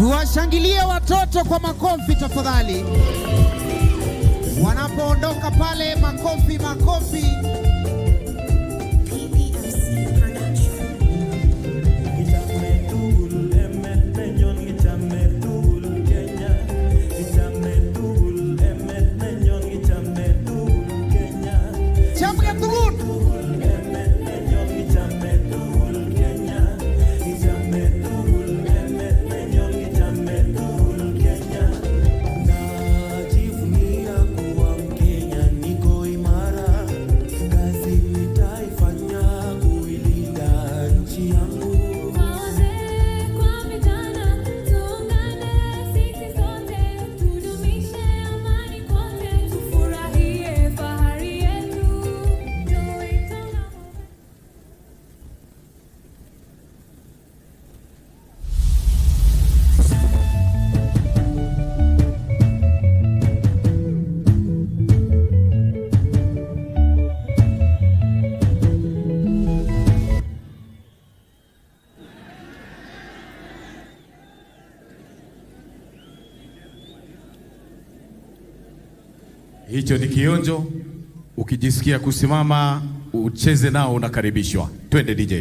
Tuwashangilie watoto kwa makofi tafadhali. Wanapoondoka pale, makofi makofi. Hicho ni kionjo. Ukijisikia kusimama ucheze nao unakaribishwa. Twende DJ.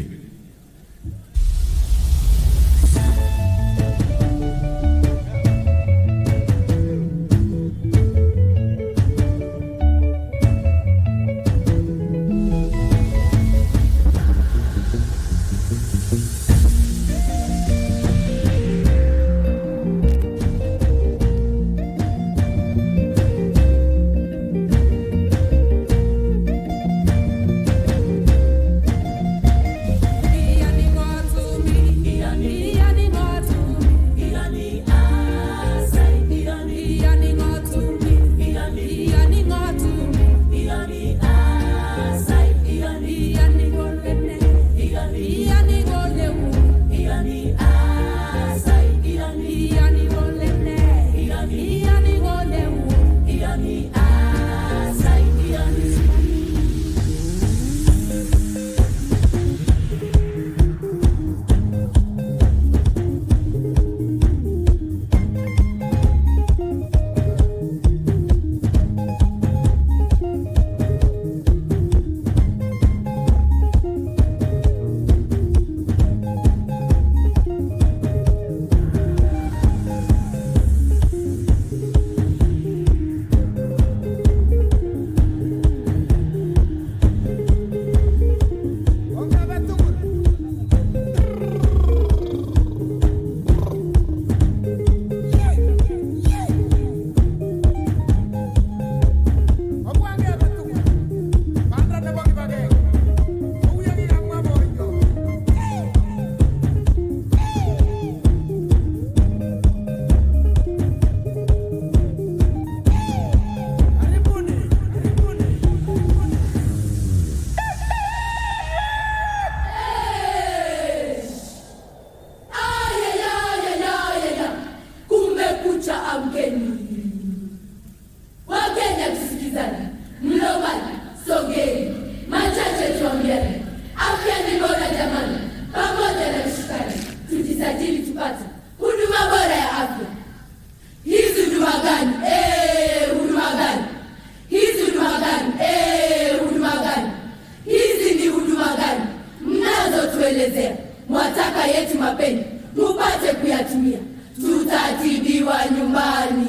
Mwataka yetu mapeni mupate kuyatumia, tutatibiwa nyumbani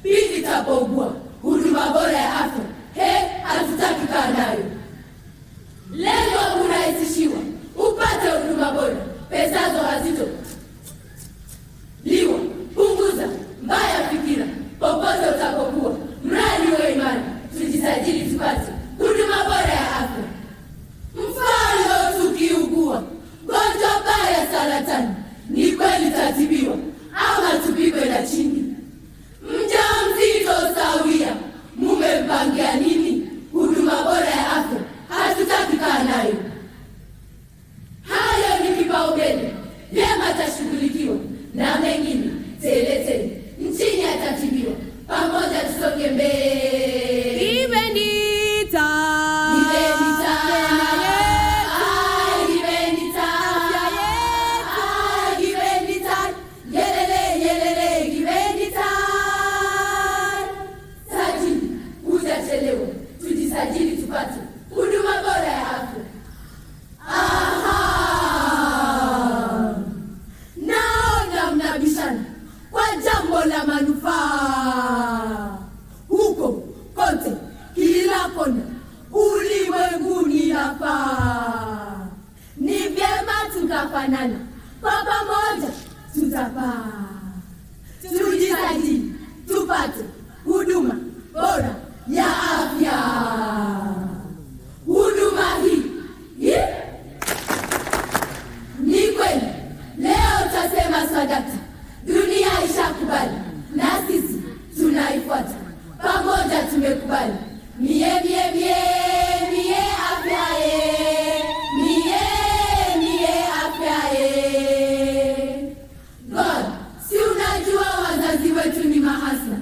pindi tapogua. Huduma bora ya afya hatutaki kaa nayo. Lengo kurahisishiwa upate huduma bora, pesazo hazito liwa. Punguza mbaya fikira popote utakokuwa, mradi uwe imani. Tujisajili tupate huduma bora ya afya. Mfano tukiugua gonjwa baya saratani, ni kweli tatibiwa au hatupigwe na chini? Mjamzito sawia, mumempangia nini? Huduma bora ya afya hatutaki kaa nayo. Hayo ni kipaumbele, vyema tashughulikiwa, na mengine tele nchini atatibiwa. Pamoja tusonge mbele. tutafanana, kwa pamoja tutapaa. Tujisajili tupate huduma bora ya afya. Huduma hii ni kweli. Leo utasema swadakta, dunia ishakubali na sisi tunaifuata. Pamoja tumekubali. Mie afya ye. Mie afya ye. God, si unajua wazazi wetu ni mahasla.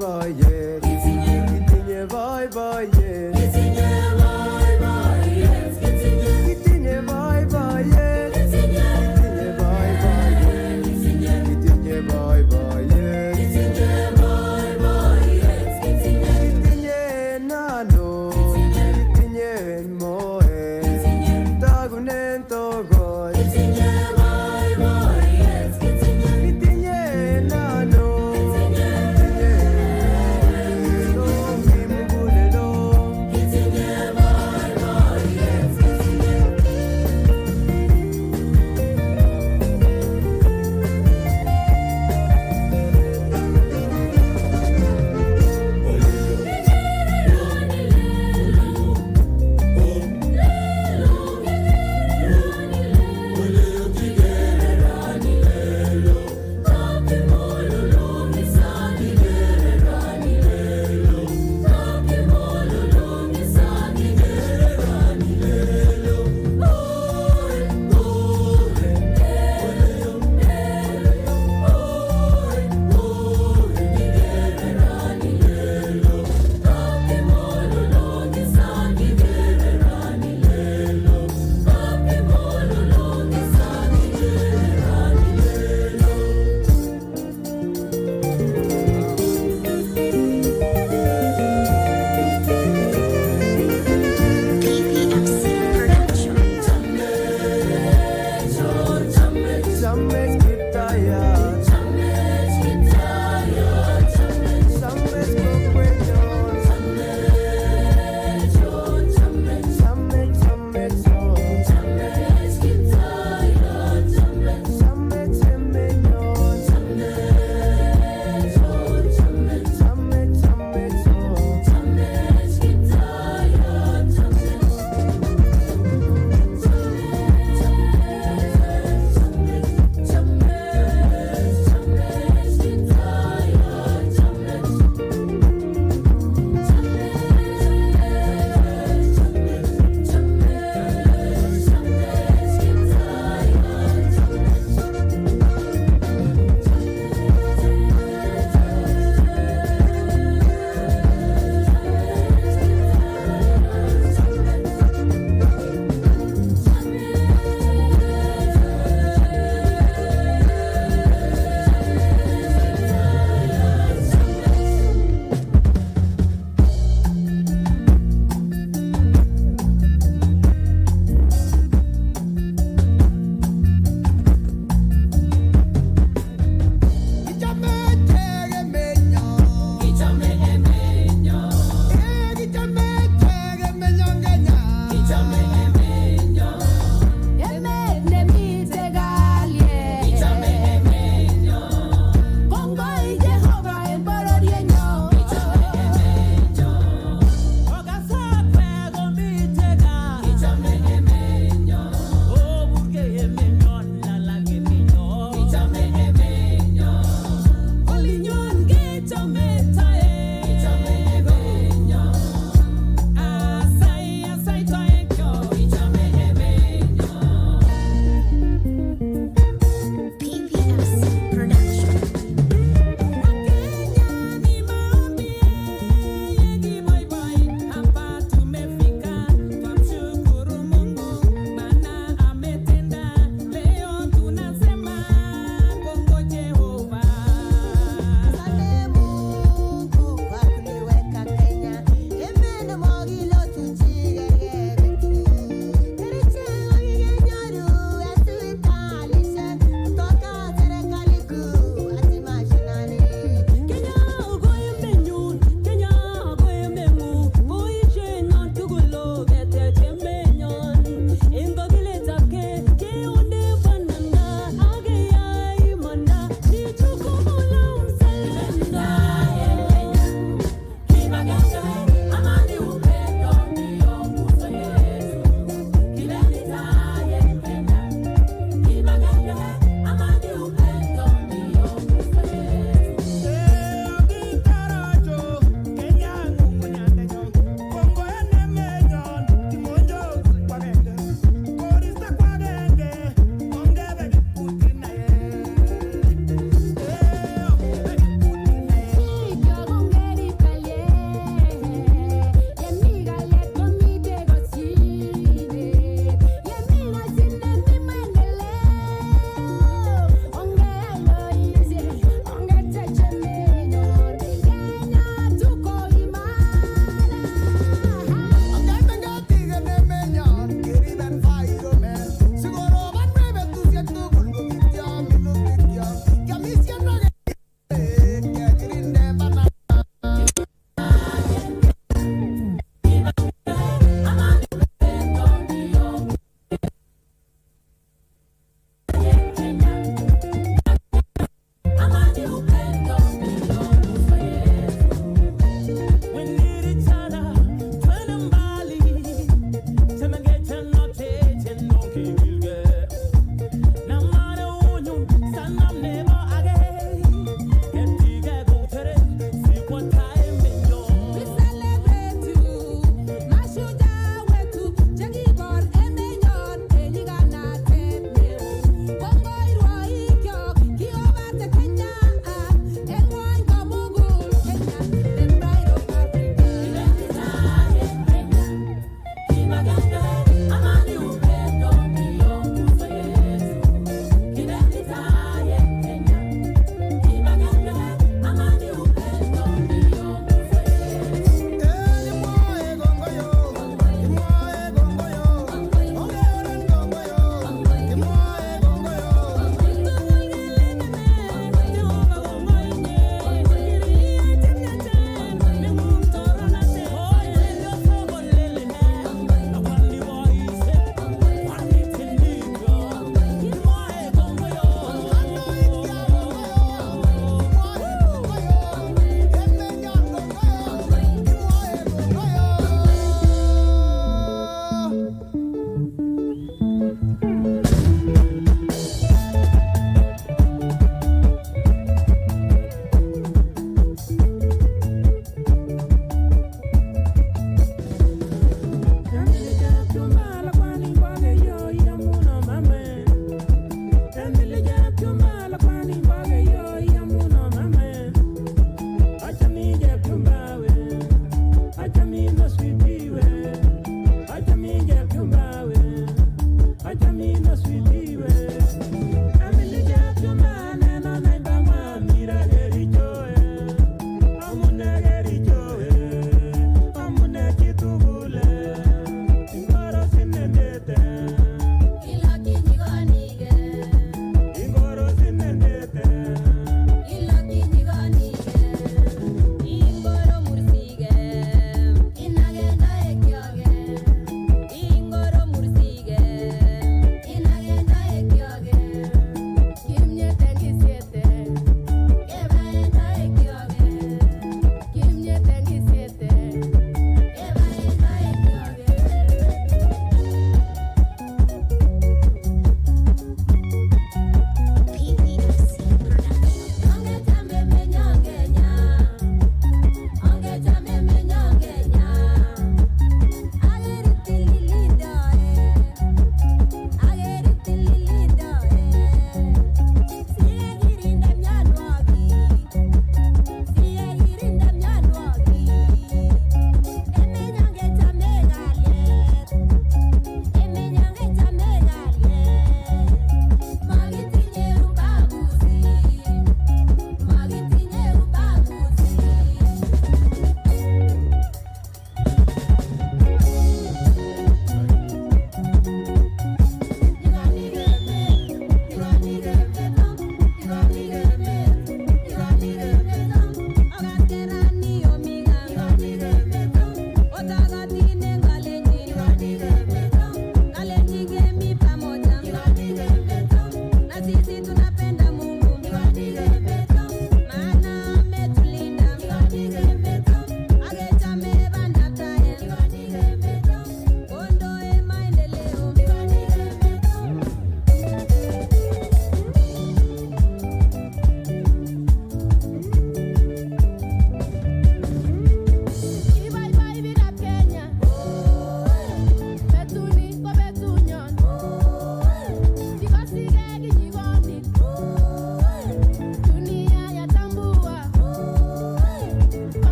boyboyet, kitinye boyboyet, kitinye boyboyet, kitinye boyboyet, kitinye boyboyet, kitinye boyboyet, kitinye nano, kitinye moe, tagunen togoy, kitinye boyboyet, kitinye nano, kitinye moe.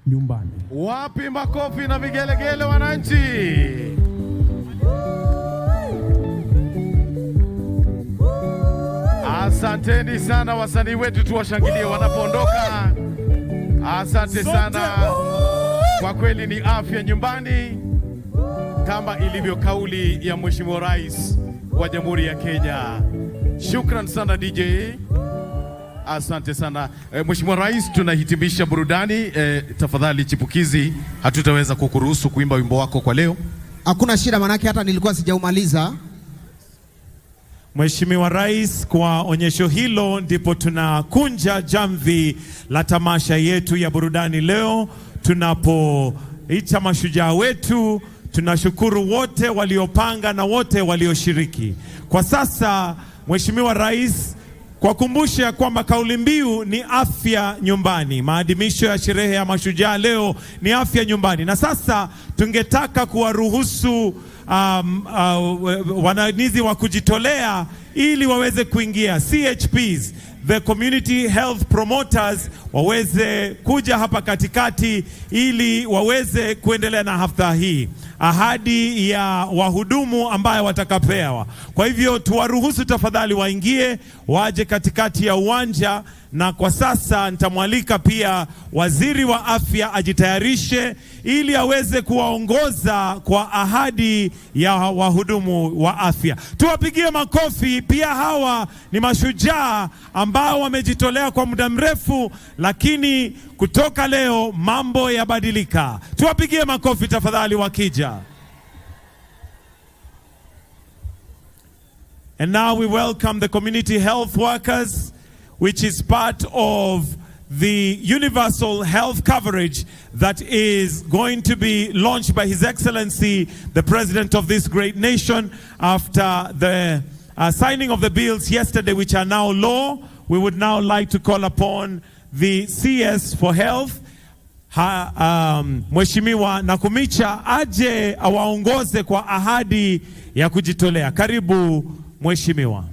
Nyumbani. Wapi makofi na vigelegele wananchi? Asanteni sana wasanii wetu, tuwashangilie wanapoondoka. Asante sana. Kwa kweli ni afya nyumbani kama ilivyo kauli ya Mheshimiwa Rais wa Jamhuri ya Kenya. Shukran sana DJ. Asante sana. Mheshimiwa Rais, tunahitimisha burudani. Tafadhali chipukizi, hatutaweza kukuruhusu kuimba wimbo wako kwa leo. Hakuna shida, manake hata nilikuwa sijaumaliza. Mheshimiwa Rais, kwa onyesho hilo ndipo tunakunja jamvi la tamasha yetu ya burudani leo. Tunapoita mashujaa wetu, tunashukuru wote waliopanga na wote walioshiriki. Kwa sasa Mheshimiwa Rais, kwa kumbusha kwamba kauli mbiu ni afya nyumbani. Maadhimisho ya sherehe ya mashujaa leo ni afya nyumbani. Na sasa tungetaka kuwaruhusu wananizi wa kujitolea ili waweze kuingia, CHPs, the community health promoters, waweze kuja hapa katikati ili waweze kuendelea na hafla hii, ahadi ya wahudumu ambayo watakapewa. Kwa hivyo tuwaruhusu tafadhali waingie, waje katikati ya uwanja. Na kwa sasa nitamwalika pia waziri wa afya ajitayarishe ili aweze kuwaongoza kwa ahadi ya wahudumu wa afya. Tuwapigie makofi. Pia hawa ni mashujaa ambao wamejitolea kwa muda mrefu, lakini kutoka leo mambo yabadilika. Tuwapigie makofi tafadhali wakija. And now we welcome the community health workers, which is part of the universal health coverage that is going to be launched by His Excellency, the President of this great nation, after the signing of the bills yesterday, which are now law. We would now like to call upon the CS for Health, Mheshimiwa Nakumicha, aje awaongoze kwa ahadi ya kujitolea. Karibu Mheshimiwa.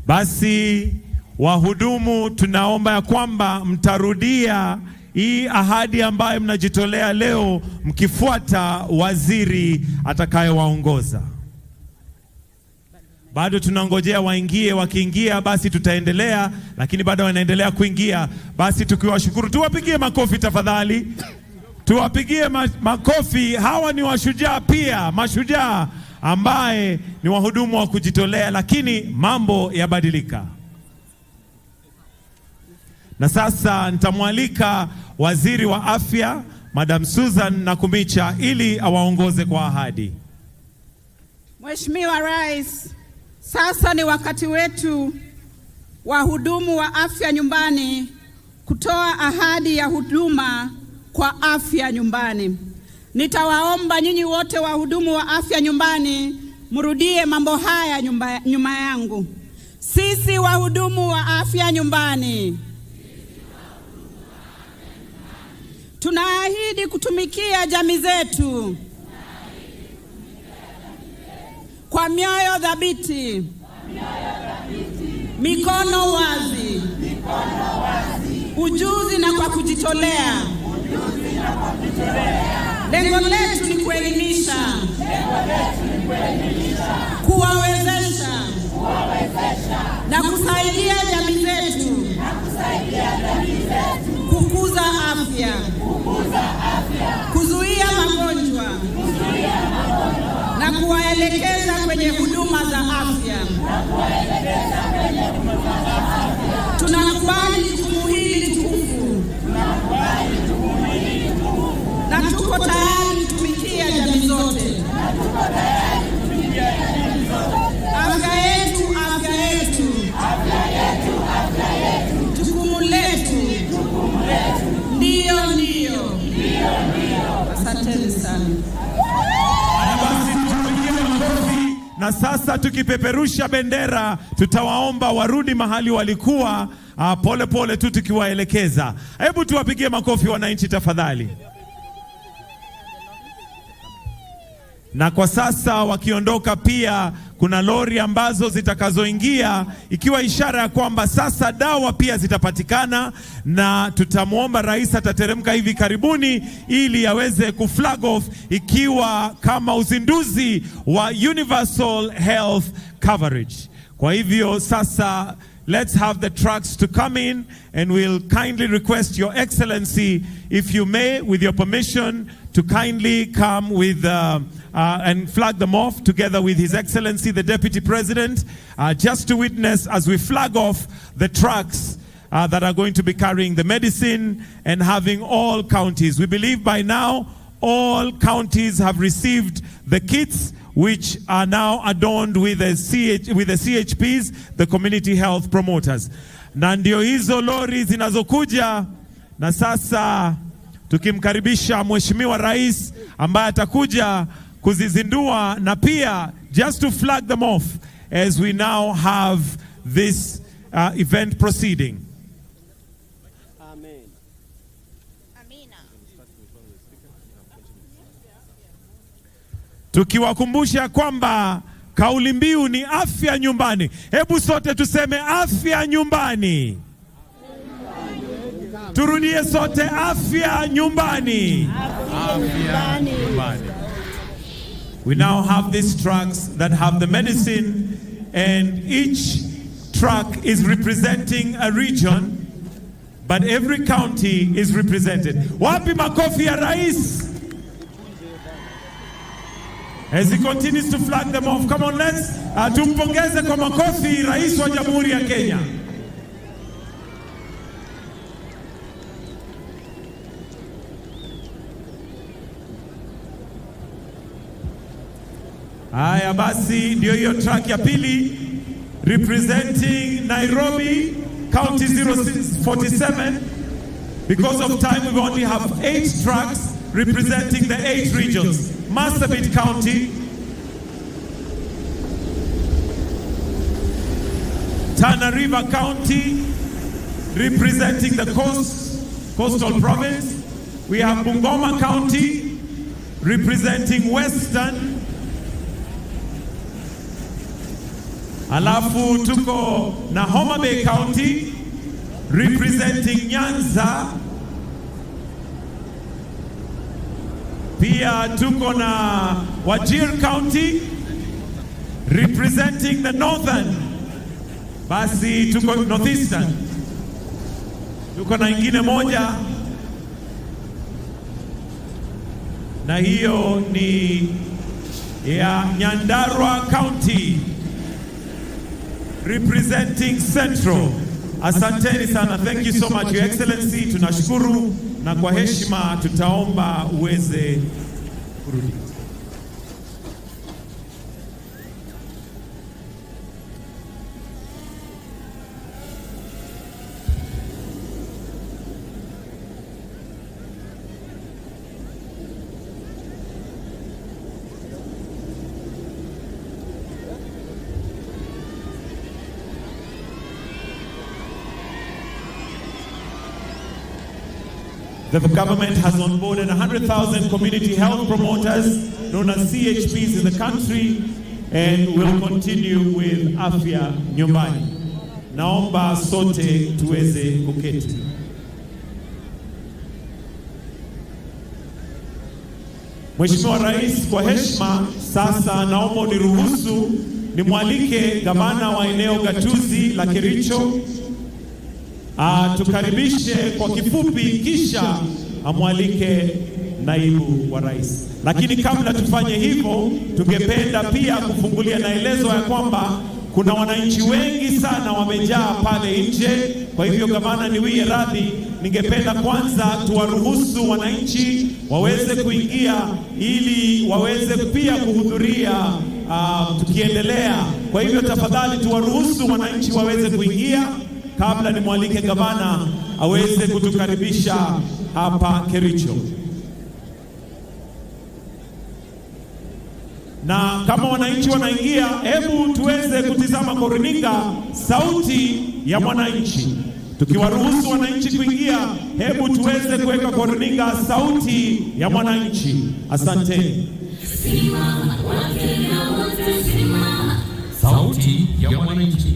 Basi wahudumu, tunaomba ya kwamba mtarudia hii ahadi ambayo mnajitolea leo, mkifuata waziri atakayewaongoza. Bado tunangojea waingie, wakiingia basi tutaendelea, lakini bado wanaendelea kuingia. Basi tukiwashukuru, tuwapigie makofi tafadhali. Tuwapigie makofi. Hawa ni washujaa pia, mashujaa ambaye ni wahudumu wa kujitolea, lakini mambo yabadilika. Na sasa nitamwalika waziri wa afya Madam Susan Nakumicha ili awaongoze kwa ahadi. Mheshimiwa Rais, sasa ni wakati wetu wahudumu wa afya nyumbani kutoa ahadi ya huduma kwa afya nyumbani. Nitawaomba nyinyi wote wahudumu wa afya nyumbani mrudie mambo haya nyuma yangu. Sisi wahudumu wa afya nyumbani tunaahidi kutumikia jamii zetu kwa mioyo thabiti, mikono wazi, ujuzi na kwa kujitolea. Lengo letu ni kuelimisha, kuwawezesha na kusaidia jamii zetu kukuza afya, kuzuia magonjwa na kuwaelekeza kwenye huduma za afya. Tunakubali jukumu hili tukufu na tuko tayari kutumikia jamii zote. Afya yetu, afya yetu, jukumu letu. Ndio. Asanteni sana. Basi na sasa tukipeperusha bendera tutawaomba warudi mahali walikuwa pole pole tu tukiwaelekeza. Hebu tuwapigie makofi wananchi tafadhali. Na kwa sasa wakiondoka pia kuna lori ambazo zitakazoingia ikiwa ishara ya kwamba sasa dawa pia zitapatikana, na tutamwomba rais atateremka hivi karibuni ili aweze kuflag off ikiwa kama uzinduzi wa universal health coverage. Kwa hivyo sasa let's have the trucks to come in, and we'll kindly request Your Excellency, if you may, with your permission, to kindly come with and flag them off together with His Excellency the Deputy President, just to witness as we flag off the trucks that are going to be carrying the medicine and having all counties. We believe by now all counties have received the kits, which are now adorned with the CHPs, the community health promoters. Na ndio hizo lori zinazokuja, na sasa tukimkaribisha Mheshimiwa Rais ambaye atakuja kuzizindua, na pia just to flag them off as we now have this event proceeding. Amen. Amina. Tukiwakumbusha kwamba kauli mbiu ni afya nyumbani. Hebu sote tuseme afya nyumbani. Turudie sote afya nyumbani. Afya nyumbani. We now have these trucks that have the medicine, and each truck is representing a region, but every county is represented. Wapi makofi ya rais? As he continues to flag them off. Come on, let's tumpongeze kwa makofi rais wa Jamhuri ya Kenya. Haya basi, ndio hiyo track ya pili representing Nairobi County 047. Because of time we only have 8 tracks representing the 8 regions. Marsabit County, Tana River County representing the coastal province. We have Bungoma County representing Western. Alafu tuko na Homa Bay County representing Nyanza. Pia tuko na Wajir County representing the northern. Basi tuko northeastern. Tuko na ingine moja, na hiyo ni ya Nyandarua County representing Central. Asanteni sana. Thank you so much, Your Excellency. Tunashukuru, na kwa heshima tutaomba uweze kurudi. The government has onboarded 100,000 community health promoters, known as CHPs, in the country, and will continue with Afya Nyumbani. Naomba sote tuweze kuketi. Mheshimiwa Rais, kwa heshima sasa naomba uniruhusu nimwalike gavana wa eneo gatuzi la Kericho tukaribishe kwa kifupi, kisha amwalike naibu wa rais. Lakini kabla tufanye hivyo, tungependa pia kufungulia naelezo ya kwamba kuna wananchi wengi sana wamejaa pale nje. Kwa hivyo gavana, niwie radhi, ningependa kwanza tuwaruhusu wananchi waweze kuingia ili waweze pia kuhudhuria tukiendelea. Kwa hivyo tafadhali tuwaruhusu wananchi waweze kuingia kabla nimwalike gavana aweze kutukaribisha hapa Kericho. na kama wananchi wanaingia, hebu tuweze kutizama kwa runinga sauti ya mwananchi. Tukiwaruhusu wananchi kuingia, hebu tuweze kuweka kwa runinga sauti ya mwananchi. Asante. Simama Wakenya wote, simama. Sauti ya mwananchi.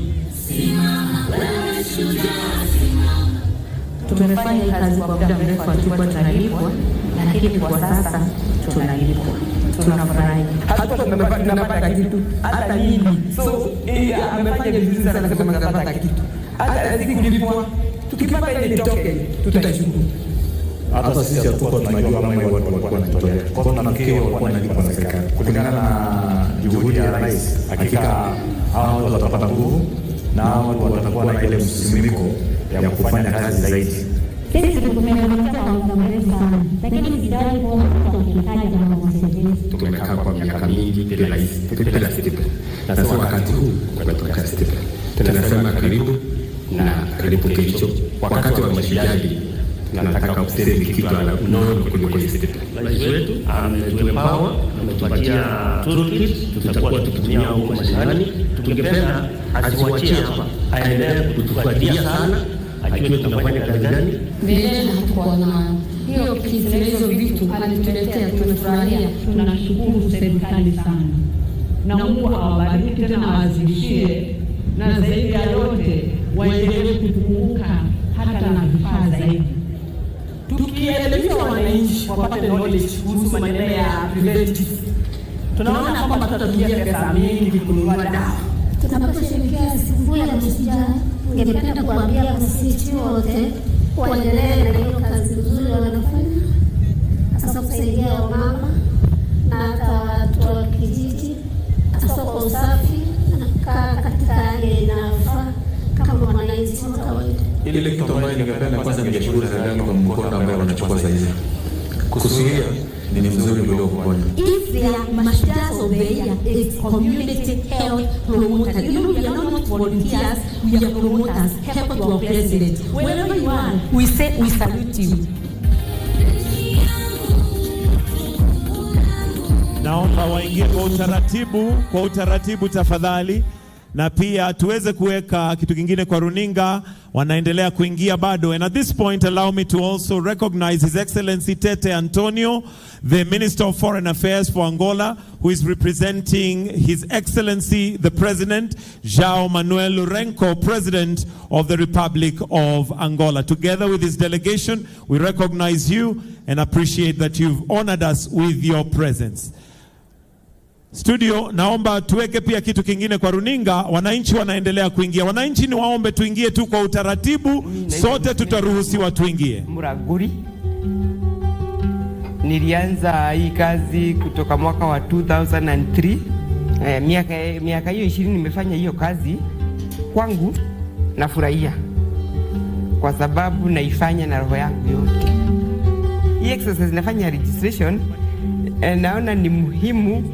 Simama wewe shujaa, simama. Tumefanya kazi kwa muda mrefu, hatukuwa tunalipwa, lakini kwa sasa tunalipwa. Tunafurahi. Hata tunapata kitu, hata mimi. So, amefanya vizuri sana kama tunapata kitu. Hata siku kulipwa, tukipata ile token, tutashukuru. Hata sisi hatukuwa tunajua kama hiyo watu walikuwa wanatolea. Kwa sababu nafikiri walikuwa wanalipwa na serikali. Kulingana na juhudi ya rais, hakika hao watu watapata nguvu na hao watu watakuwa na ile msisimiko ya kufanya kazi zaidi. Sisi tumemaliza kwa muda mrefu sana, lakini sidhani kuona mtu akitaja kama msaidizi. Tumekaa kwa miaka mingi bila stipe. Na sasa wakati huu tunataka stipe. Tunasema karibu na karibu Kericho. Wakati wa Mashujaa tunataka kusema kitu ala nono kuliko stipe. Rais wetu ametuempower, ametupatia toolkit, tutakuwa tukitumia huko mashinani. Tungependa asiwachie hapa, aendelee kutufuatilia sana, ajue tunafanya kazi gani. Mbele hatukuwa na hiyo kitu, hizo vitu alituletea, tumefurahia. Tunashukuru serikali sana, na Mungu awabariki tena awazidishie, na zaidi ya yote waendelee kutukumbuka hata na vifaa zaidi. Tukielimisha wananchi wapate knowledge kuhusu maneno ya preventive, tunaona kwamba tutatumia pesa mingi kununua dawa. Tunaposhirikia siku ya Mashujaa, ningependa kuambia wananchi wote waendelee na hiyo kazi nzuri wanafanya, hasa kusaidia wamama na hata watu wa kijiji, hasa kwa usafi na kukaa katika hali inayofaa kama wananchi wa kawaida. Ile kitu ambayo ningependa kwanza ningeshukuru serikali kwa mkono ambao wanachukua sasa hivi. Kuzuia ni mzuri kuliko kuponya. If they are Mashujaas of the year, it's community health promoters. You know, we are not volunteers, we are promoters. Help to our president. Wherever you are, we say we salute you. Naomba waingie kwa utaratibu tafadhali, na pia tuweze kuweka kitu kingine kwa runinga. Wanaendelea kuingia bado. And at this point, allow me to also recognize His Excellency Tete Antonio, the Minister of Foreign Affairs for Angola, who is representing His Excellency the President, João Manuel Lourenço, President of the Republic of Angola. Together with his delegation, we recognize you and appreciate that you've honored us with your presence. Studio, naomba tuweke pia kitu kingine kwa runinga. Wananchi wanaendelea kuingia. Wananchi ni waombe tuingie tu kwa utaratibu, sote tutaruhusiwa tuingie. Muraguri. Nilianza hii kazi kutoka mwaka wa 2003. Miaka hiyo 20 nimefanya hiyo kazi. Kwangu nafurahia kwa sababu naifanya na roho yangu yote. Hii exercise nafanya registration, naona ni muhimu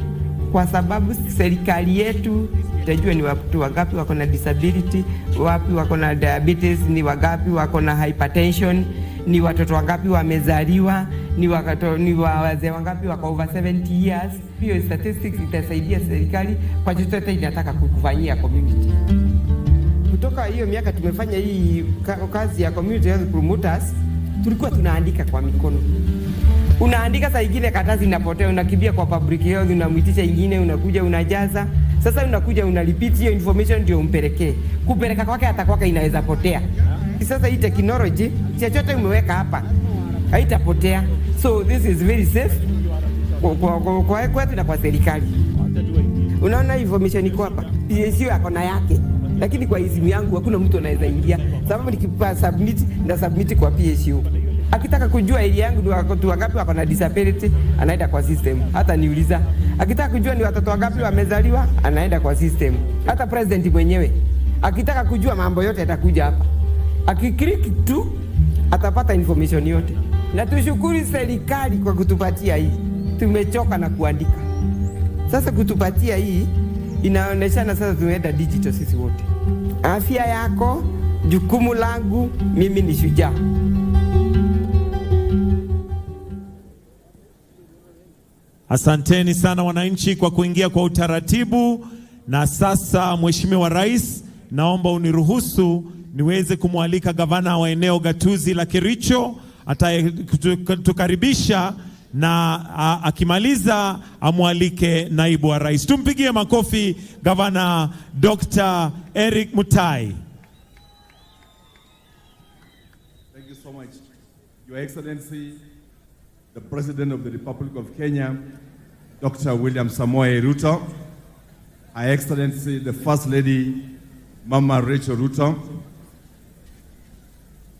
kwa sababu serikali yetu itajua ni watu wangapi wako na disability, wapi wako na diabetes, ni wangapi wako na hypertension, ni watoto wangapi wamezaliwa, ni wazee wangapi wako over 70 years. Hiyo statistics itasaidia serikali kwa chochote inataka kufanyia community. Kutoka hiyo miaka tumefanya hii kazi ya community health promoters, tulikuwa tunaandika kwa mikono. Unaandika saa ingine karatasi inapotea, unakimbia kwa public health, unamuitisha ingine, unakuja unajaza. Sasa unakuja unalipiti hiyo information ndio umpelekee. Kupeleka kwake hata kwake inaweza potea. Sasa hii technology, chochote umeweka hapa haitapotea. So this is very safe kwa kwetu na kwa serikali. Unaona information iko hapa. PSU yako na yake. Lakini kwa simu yangu hakuna mtu anaweza ingia. Sababu nikipa submit na submit kwa PSU. Akitaka kujua area yangu ni watu wangapi wako na disability, anaenda kwa system. Hata niuliza. Akitaka kujua ni watoto wangapi wamezaliwa, anaenda kwa system. Hata president mwenyewe akitaka kujua mambo yote atakuja hapa. Akiklik tu atapata information yote. Na tushukuru serikali kwa kutupatia hii. Tumechoka na kuandika. Sasa kutupatia hii inaoneshana sasa tumeenda digital sisi wote. Afya yako, jukumu langu, mimi ni shujaa. Asanteni sana wananchi kwa kuingia kwa utaratibu. Na sasa Mheshimiwa Rais, naomba uniruhusu niweze kumwalika gavana wa eneo gatuzi la Kericho atatukaribisha, na akimaliza amwalike naibu wa rais. Tumpigie makofi Gavana Dr. Eric Mutai. Thank you so much, Your Excellency, the President of the Republic of Kenya, Dr. William Samoei Ruto, Her Excellency, the First Lady, Mama Rachel Ruto,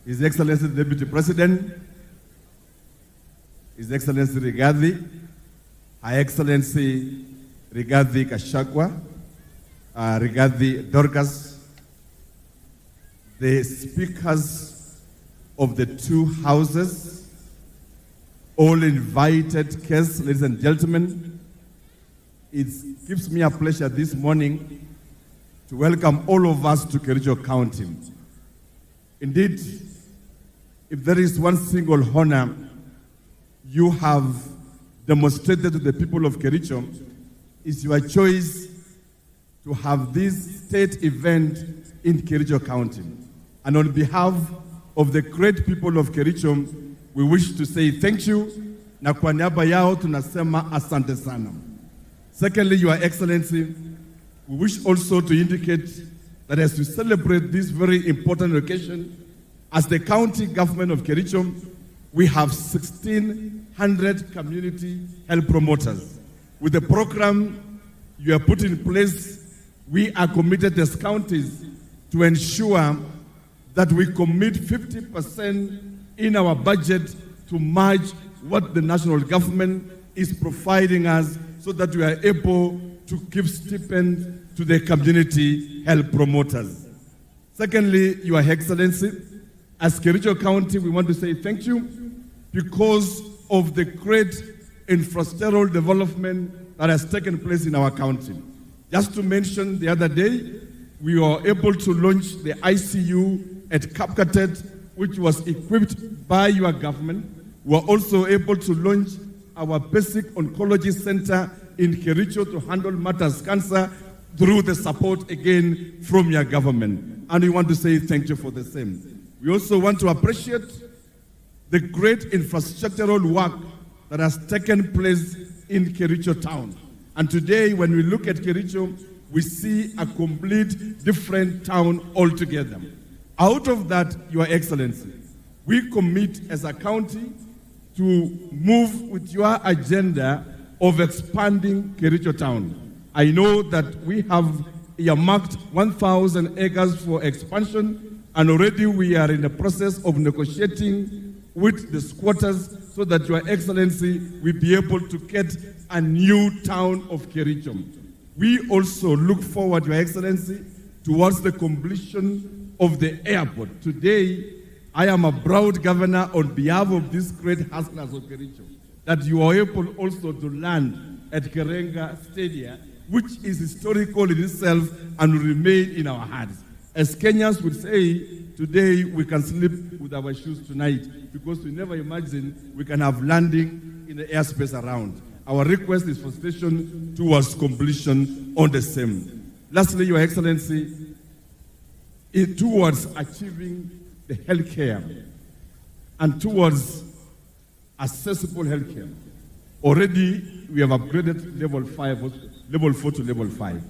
His Excellency, the Deputy President, His Excellency Rigathi, Her Excellency Rigathi Gachagua, Rigathi Dorcas, the speakers of the two houses, all invited guests, ladies and gentlemen. It gives me a pleasure this morning to welcome all of us to Kericho County. Indeed, if there is one single honor you have demonstrated to the people of Kericho, is your choice to have this state event in Kericho County. And on behalf of the great people of Kericho, we wish to say thank you, na kwa niaba yao tunasema asante sana. Secondly, Your Excellency, we wish also to indicate that as we celebrate this very important occasion, as the county government of Kericho, we have 1,600 community health promoters. With the program you have put in place, we are committed as counties to ensure that we commit 50% in our budget to match what the national government is providing us, so that we are able to give stipends to the community health promoters. Secondly, Your Excellency, as Kericho County, we want to say thank you because of the great infrastructural development that has taken place in our county. Just to mention, the other day, we were able to launch the ICU at Kapkatet, which was equipped by your government. We were also able to launch our basic oncology center in Kericho to handle matters cancer through the support again from your government. And we want to say thank you for the same. We also want to appreciate the great infrastructural work that has taken place in Kericho town. And today, when we look at Kericho, we see a complete different town altogether. Out of that, Your Excellency, we commit as a county to move with your agenda of expanding Kericho town. I know that we have earmarked 1,000 acres for expansion, and already we are in the process of negotiating with the squatters so that Your Excellency will be able to get a new town of Kericho. We also look forward, Your Excellency, towards the completion of the airport. Today, I am a proud governor on behalf of these great hustlers of Kericho, that you are able also to land at Karenga Stadium, which is historical in itself and will remain in our hearts. As Kenyans would say, today we can sleep with our shoes tonight, because we never imagined we can have landing in the airspace around. Our request is for station towards completion on the same. Lastly, Your Excellency, towards achieving the healthcare and towards accessible healthcare, already we have upgraded level 4 to level 5.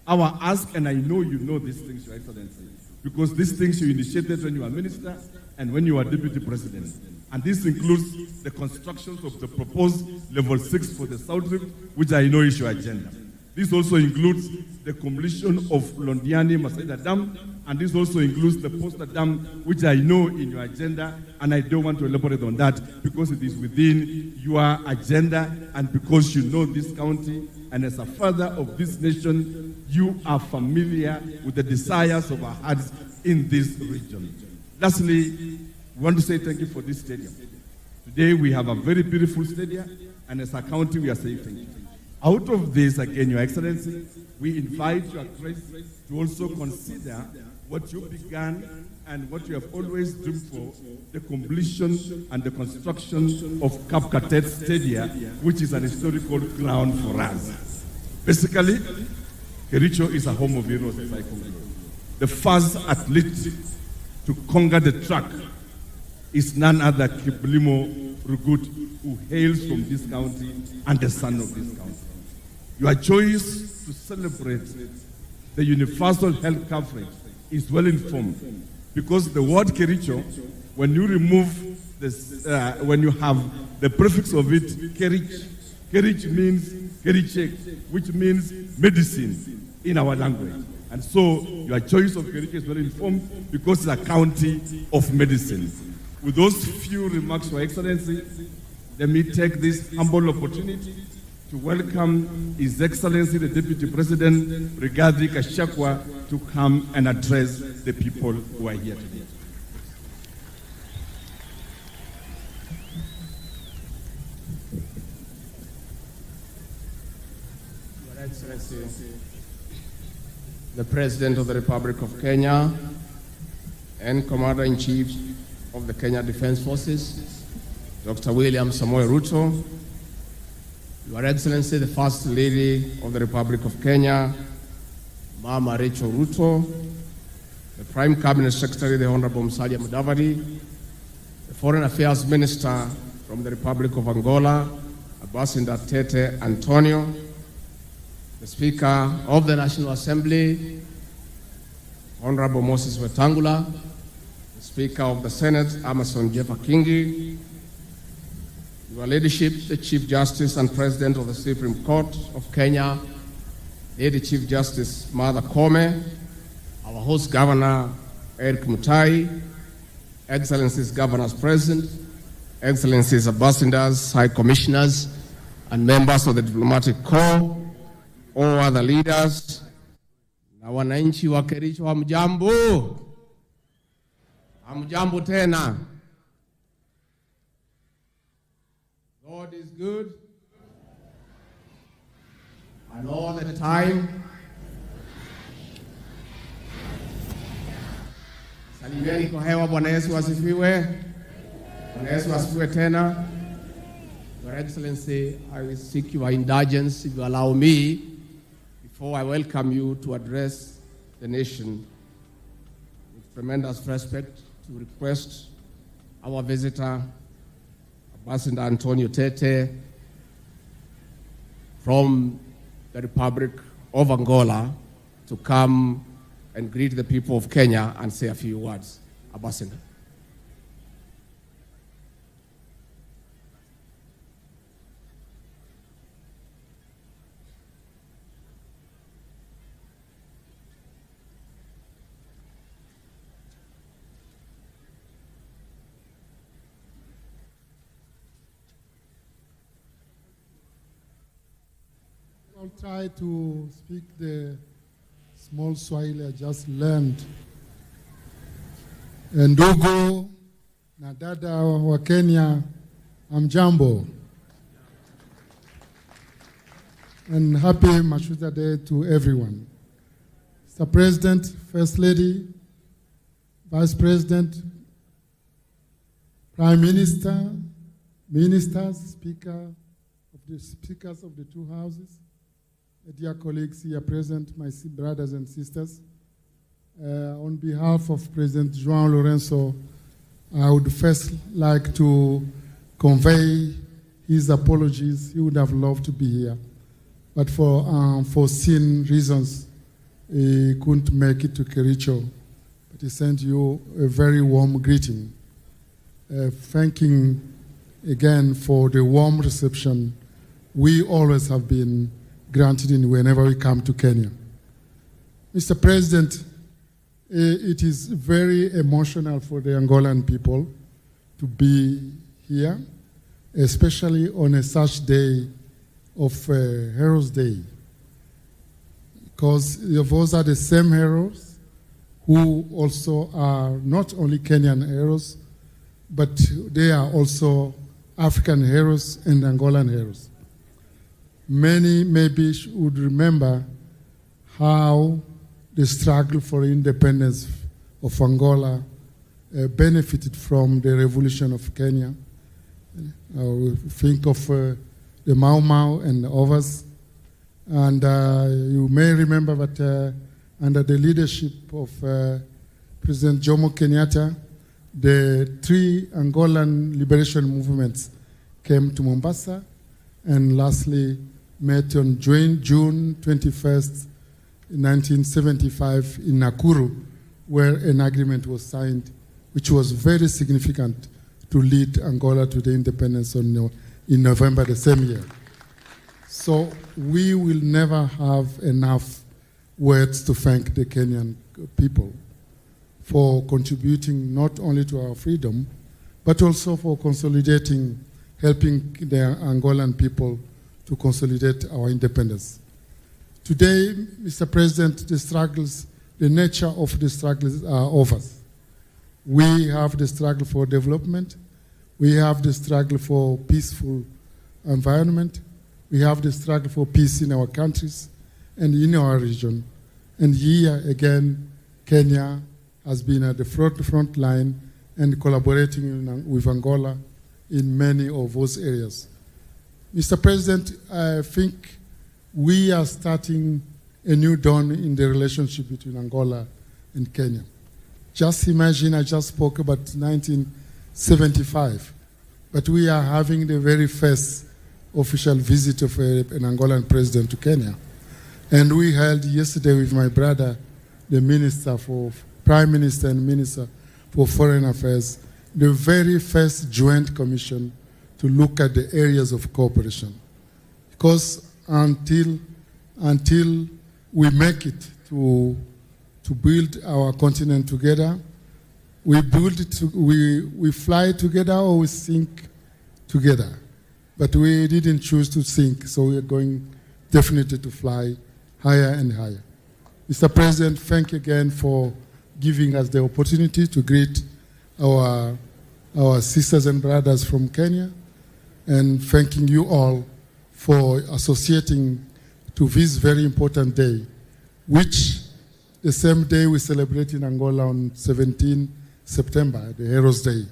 Our ask, and I know you know these things, Your Excellency, because these things you initiated when you were minister and when you were deputy president. And this includes the constructions of the proposed level 6 for the South Rift, which I know is your agenda. This also includes the completion of Londiani Masaida Dam, and this also includes the Poster Dam, which I know in your agenda, and I don't want to elaborate on that because it is within your agenda and because you know this county, and as a father of this nation, you are familiar with the desires of our hearts in this region. Lastly, we want to say thank you for this stadium. Today we have a very beautiful stadium, and as a county we are saying thank you. Out of this, again, Your Excellency, we invite Your Grace to also consider what you began and what you have always dreamed for, the completion and the construction of Cap Cadet Stadium, which is an historical ground for us. Basically, Kericho is a home of heroes, as I conclude. The first athlete to conquer the track is none other Kiplimo Rugut, who hails from this county and the son of this county. Your choice to celebrate the universal health coverage is well informed, because the word Kericho, when you remove this, when you have the prefix of it, Kerich means Kerichek, which means medicine in our language. And so your choice of Kericho is well informed, because it's a county of medicine. With those few remarks, Your Excellency, let me take this humble opportunity to welcome His Excellency the Deputy President, Rigathi Gachagua, to come and address the people who are here today. Your Excellency, the President of the Republic of Kenya and Commander-in-Chief of the Kenya Defense Forces, Dr. William Samoei Ruto, Your Excellency, the First Lady of the Republic of Kenya, Mama Rachel Ruto, the Prime Cabinet Secretary, the Honorable Musalia Mudavadi, the Foreign Affairs Minister from the Republic of Angola, Ambassador Tete Antonio, the Speaker of the National Assembly, Honorable Moses Wetangula, the Speaker of the Senate, Amason Jeffa Kingi, Your Ladyship, the Chief Justice and President of the Supreme Court of Kenya, Lady Chief Justice Martha Koome, our host Governor Eric Mutai, Excellencies Governors Present, Excellencies Ambassadors, High Commissioners, and members of the Diplomatic Corps, all other leaders, na wananchi wa Kericho, hamjambo. Hamjambo tena. God is good, and all the time. Salimieni kwa hewa. Bwana Yesu asifiwe. Bwana Yesu asifiwe tena. Your Excellency, I will seek your indulgence, if you allow me, before I welcome you to address the nation, with tremendous respect, to request our visitor, Ambassador Antonio Tete, from the Republic of Angola, to come and greet the people of Kenya and say a few words. Ambassador. I'll try to speak the small Swahili I just learned. Ndugu na dada wa Kenya, hamjambo. And happy Mashujaa Day to everyone. Mr. President, First Lady, Vice President, Prime Minister, Ministers, Speakers of the two houses, dear colleagues here present, my brothers and sisters, on behalf of President João Lourenço, I would first like to convey his apologies. He would have loved to be here, but for foreseen reasons, he couldn't make it to Kericho. But he sent you a very warm greeting, thanking again for the warm reception we always have been granted in whenever we come to Kenya. Mr. President, it is very emotional for the Angolan people to be here, especially on a such day of Heroes Day, because those are the same heroes who also are not only Kenyan heroes, but they are also African heroes and Angolan heroes. Many maybe would remember how the struggle for independence of Angola benefited from the revolution of Kenya. Think of the Mau Mau and others. And you may remember that under the leadership of President Jomo Kenyatta, the 3 Angolan liberation movements came to Mombasa and lastly met on June 21st, 1975 in Nakuru, where an agreement was signed, which was very significant to lead Angola to the independence in November the same year. So we will never have enough words to thank the Kenyan people for contributing not only to our freedom, but also for consolidating, helping the Angolan people to consolidate our independence. Today, Mr. President, the nature of the struggles are over. We have the struggle for development. We have the struggle for peaceful environment. We have the struggle for peace in our countries and in our region. And here again, Kenya has been at the front line and collaborating with Angola in many of those areas. Mr. President, I think we are starting a new dawn in the relationship between Angola and Kenya. Just imagine, I just spoke about 1975, but we are having the very first official visit of an Angolan president to Kenya. And we held yesterday with my brother, the Prime Minister and Minister for Foreign Affairs, the very first joint commission to look at the areas of cooperation. Because until we make it to build our continent together, we fly together or we sink together. But we didn't choose to sink, so we are going definitely to fly higher and higher. Mr. President, thank you again for giving us the opportunity to greet our sisters and brothers from Kenya, and thanking you all for associating to this very important day, which the same day we celebrate in Angola on 17 September, the Heroes' Day.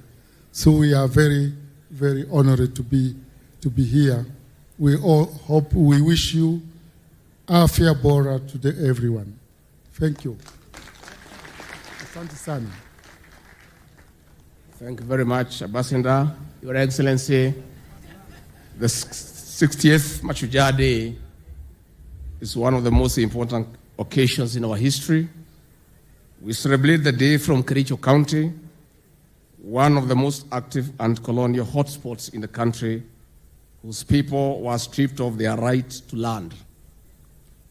So we are very, very honored to be here. We all hope, we wish you afya bora to everyone. Thank you. Asante sana. Thank you very much, Ambassador. Your Excellency, the 60th Mashujaa Day is one of the most important occasions in our history. We celebrate the day from Kericho County, one of the most active and colonial hotspots in the country, whose people were stripped of their right to land.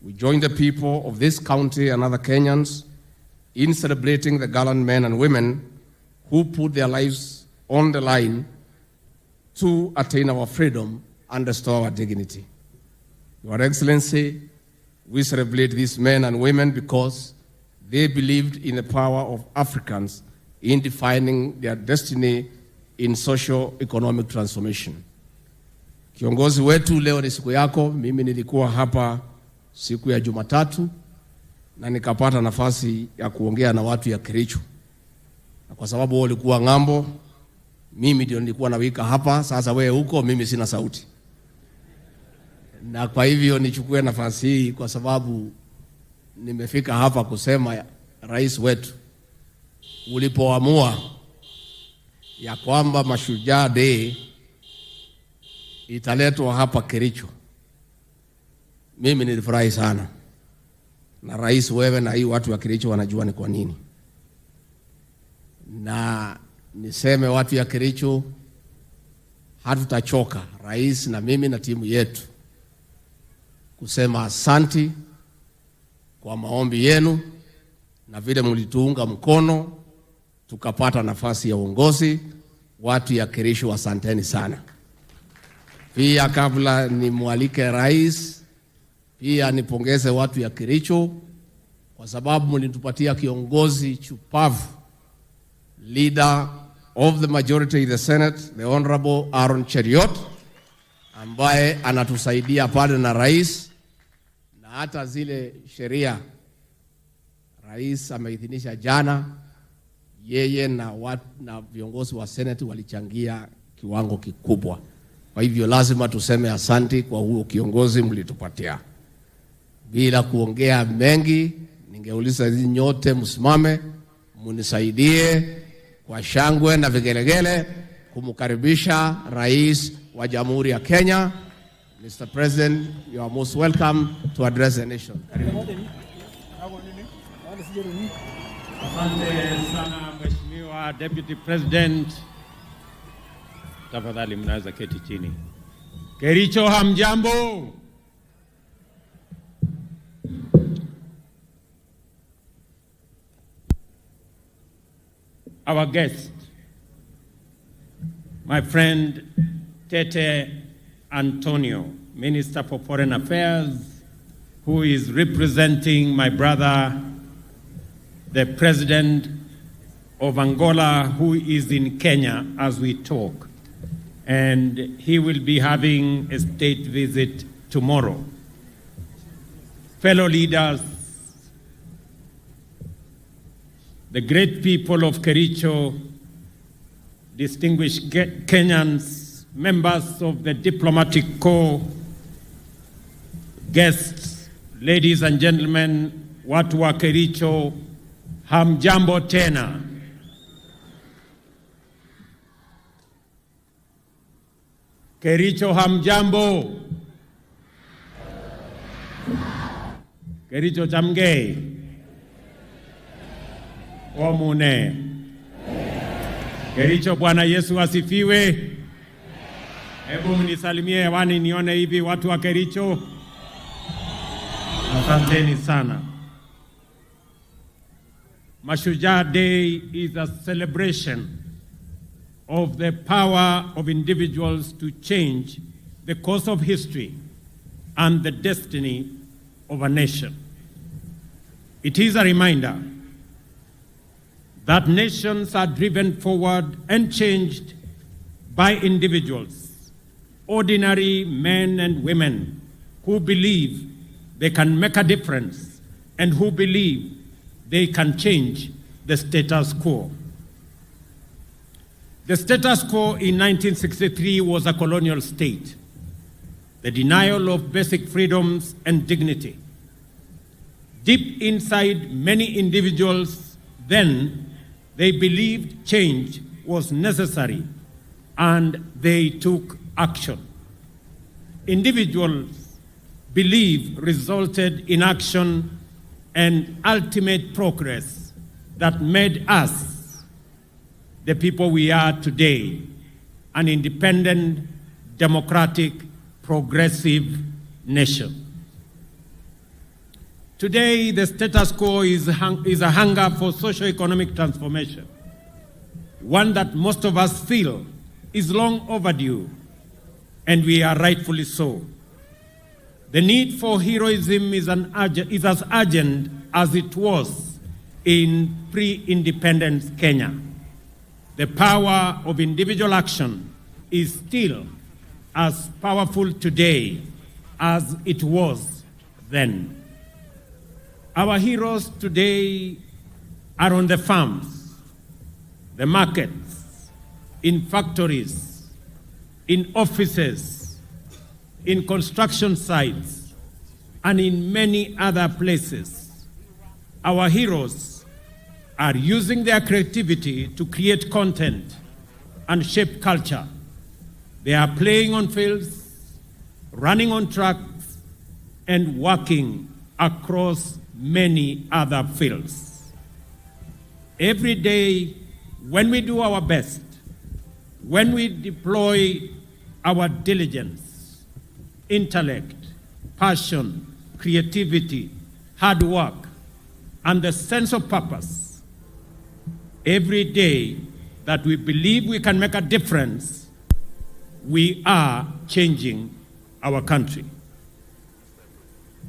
We join the people of this county and other Kenyans in celebrating the gallant men and women who put their lives on the line to attain our freedom and restore our dignity. Your Excellency, we celebrate these men and women because they believed in the power of Africans in defining their destiny in socio-economic transformation. Kiongozi wetu, leo ni siku yako. Mimi nilikuwa hapa siku ya Jumatatu na nikapata nafasi ya kuongea na watu ya Kericho. Na kwa sababu wao walikuwa ng'ambo, mimi ndio nilikuwa nawika hapa. Sasa wewe huko, mimi sina sauti. Na kwa hivyo nichukue nafasi hii kwa sababu nimefika hapa kusema rais wetu, ulipoamua ya kwamba Mashujaa Day italetwa hapa Kericho, mimi nilifurahi sana. Na rais, wewe na hii watu wa Kericho wanajua ni kwa nini. Na niseme watu ya Kericho, hatutachoka, rais na mimi na timu yetu, kusema asanti kwa maombi yenu na vile mlituunga mkono tukapata nafasi ya uongozi. Watu ya Kericho, asanteni sana. Pia kabla nimwalike rais, pia nipongeze watu ya Kericho kwa sababu mlitupatia kiongozi chupavu, leader of the majority in the Senate, the Honorable Aaron Cheriot, ambaye anatusaidia pale na rais, na hata zile sheria rais ameidhinisha jana, yeye na viongozi wa Senate walichangia kiwango kikubwa. Kwa hivyo lazima tuseme asanti kwa huo kiongozi mlitupatia. Bila kuongea mengi, ningeuliza hizi nyote msimame, munisaidie kwa shangwe na vigelegele kumkaribisha Rais wa Jamhuri ya Kenya. Mr. President, you are most welcome to address the nation. Asante sana Mheshimiwa Deputy President. Tafadhali mnaweza keti chini. Kericho hamjambo. Our guest, my friend Tete Antonio, Minister for Foreign Affairs, who is representing my brother, the President of Angola, who is in Kenya as we talk. And he will be having a state visit tomorrow. Fellow leaders, the great people of Kericho, distinguished Kenyans, members of the diplomatic corps, guests, ladies and gentlemen, watu wa Kericho, hamjambo tena. Kericho hamjambo. Kericho chamgei. Omune. Kericho Bwana Yesu asifiwe. Hebu mnisalimie hewani nione hivi watu wa Kericho. Asanteni sana. Mashujaa Day is a celebration of the power of individuals to change the course of history and the destiny of a nation. It is a reminder that nations are driven forward and changed by individuals, ordinary men and women who believe they can make a difference and who believe they can change the status quo. The status quo in 1963 was a colonial state, the denial of basic freedoms and dignity. Deep inside many individuals then, they believed change was necessary and they took action. Individuals' belief resulted in action and ultimate progress that made us the people we are today, an independent, democratic, progressive nation. Today, the status quo is a hunger for socio-economic transformation, one that most of us feel is long overdue, and we are rightfully so. The need for heroism is as urgent as it was in pre-independence Kenya. The power of individual action is still as powerful today as it was then. Our heroes today are on the farms, the markets, in factories, in offices, in construction sites, and in many other places. Our heroes are using their creativity to create content and shape culture. They are playing on fields, running on tracks, and working across many other fields. Every day, when we do our best, when we deploy our diligence, intellect, passion, creativity, hard work, and the sense of purpose, every day that we believe we can make a difference, we are changing our country.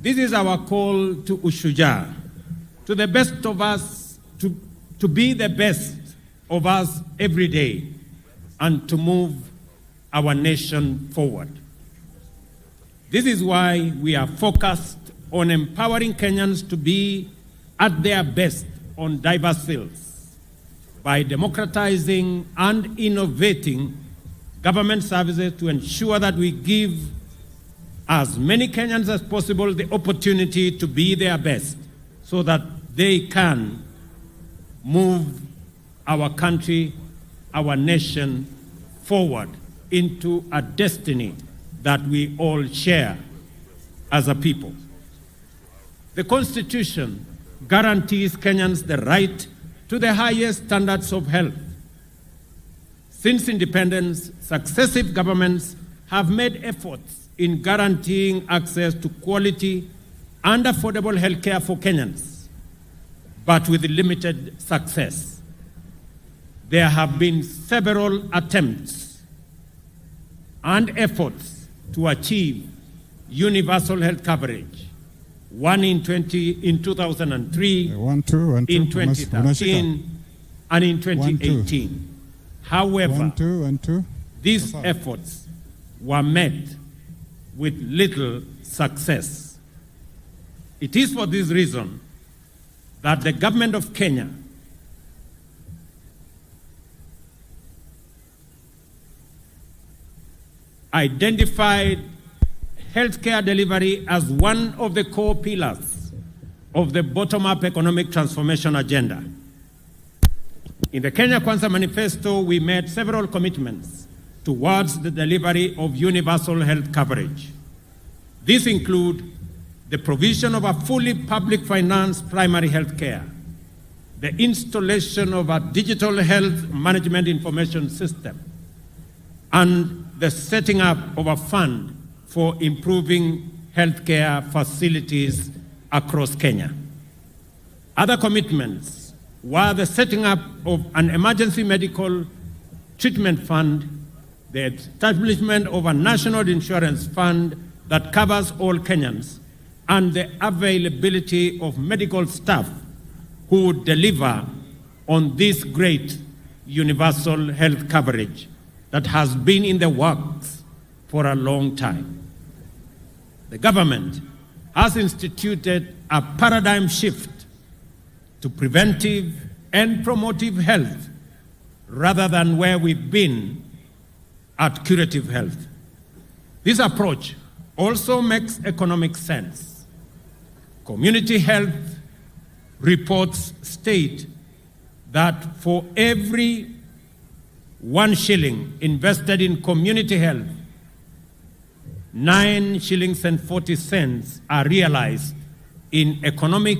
This is our call to Mashujaa, to the best of us, to be the best of us every day, and to move our nation forward. This is why we are focused on empowering Kenyans to be at their best on diverse fields. by democratizing and innovating government services to ensure that we give as many Kenyans as possible the opportunity to be their best so that they can move our country, our nation forward into a destiny that we all share as a people. The Constitution guarantees Kenyans the right to the highest standards of health. Since independence, successive governments have made efforts in guaranteeing access to quality and affordable health care for Kenyans, but with limited success. There have been several attempts and efforts to achieve universal health coverage, one in 2003, in 2013, and in 2018. However, these efforts were met with little success. It is for this reason that the government of Kenya identified healthcare delivery as one of the core pillars of the bottom-up economic transformation agenda. In the Kenya Kwanza Manifesto, we made several commitments towards the delivery of universal health coverage. These include the provision of a fully public financed primary health care, the installation of a digital health management information system, and the setting up of a fund for improving healthcare facilities across Kenya. Other commitments were the setting up of an emergency medical treatment fund, the establishment of a national insurance fund that covers all Kenyans, and the availability of medical staff who would deliver on this great universal health coverage that has been in the works for a long time. The government has instituted a paradigm shift to preventive and promotive health rather than where we've been at curative health. This approach also makes economic sense. Community health reports state that for every 1 shilling invested in community health, 9 shillings and 40 cents are realized in economic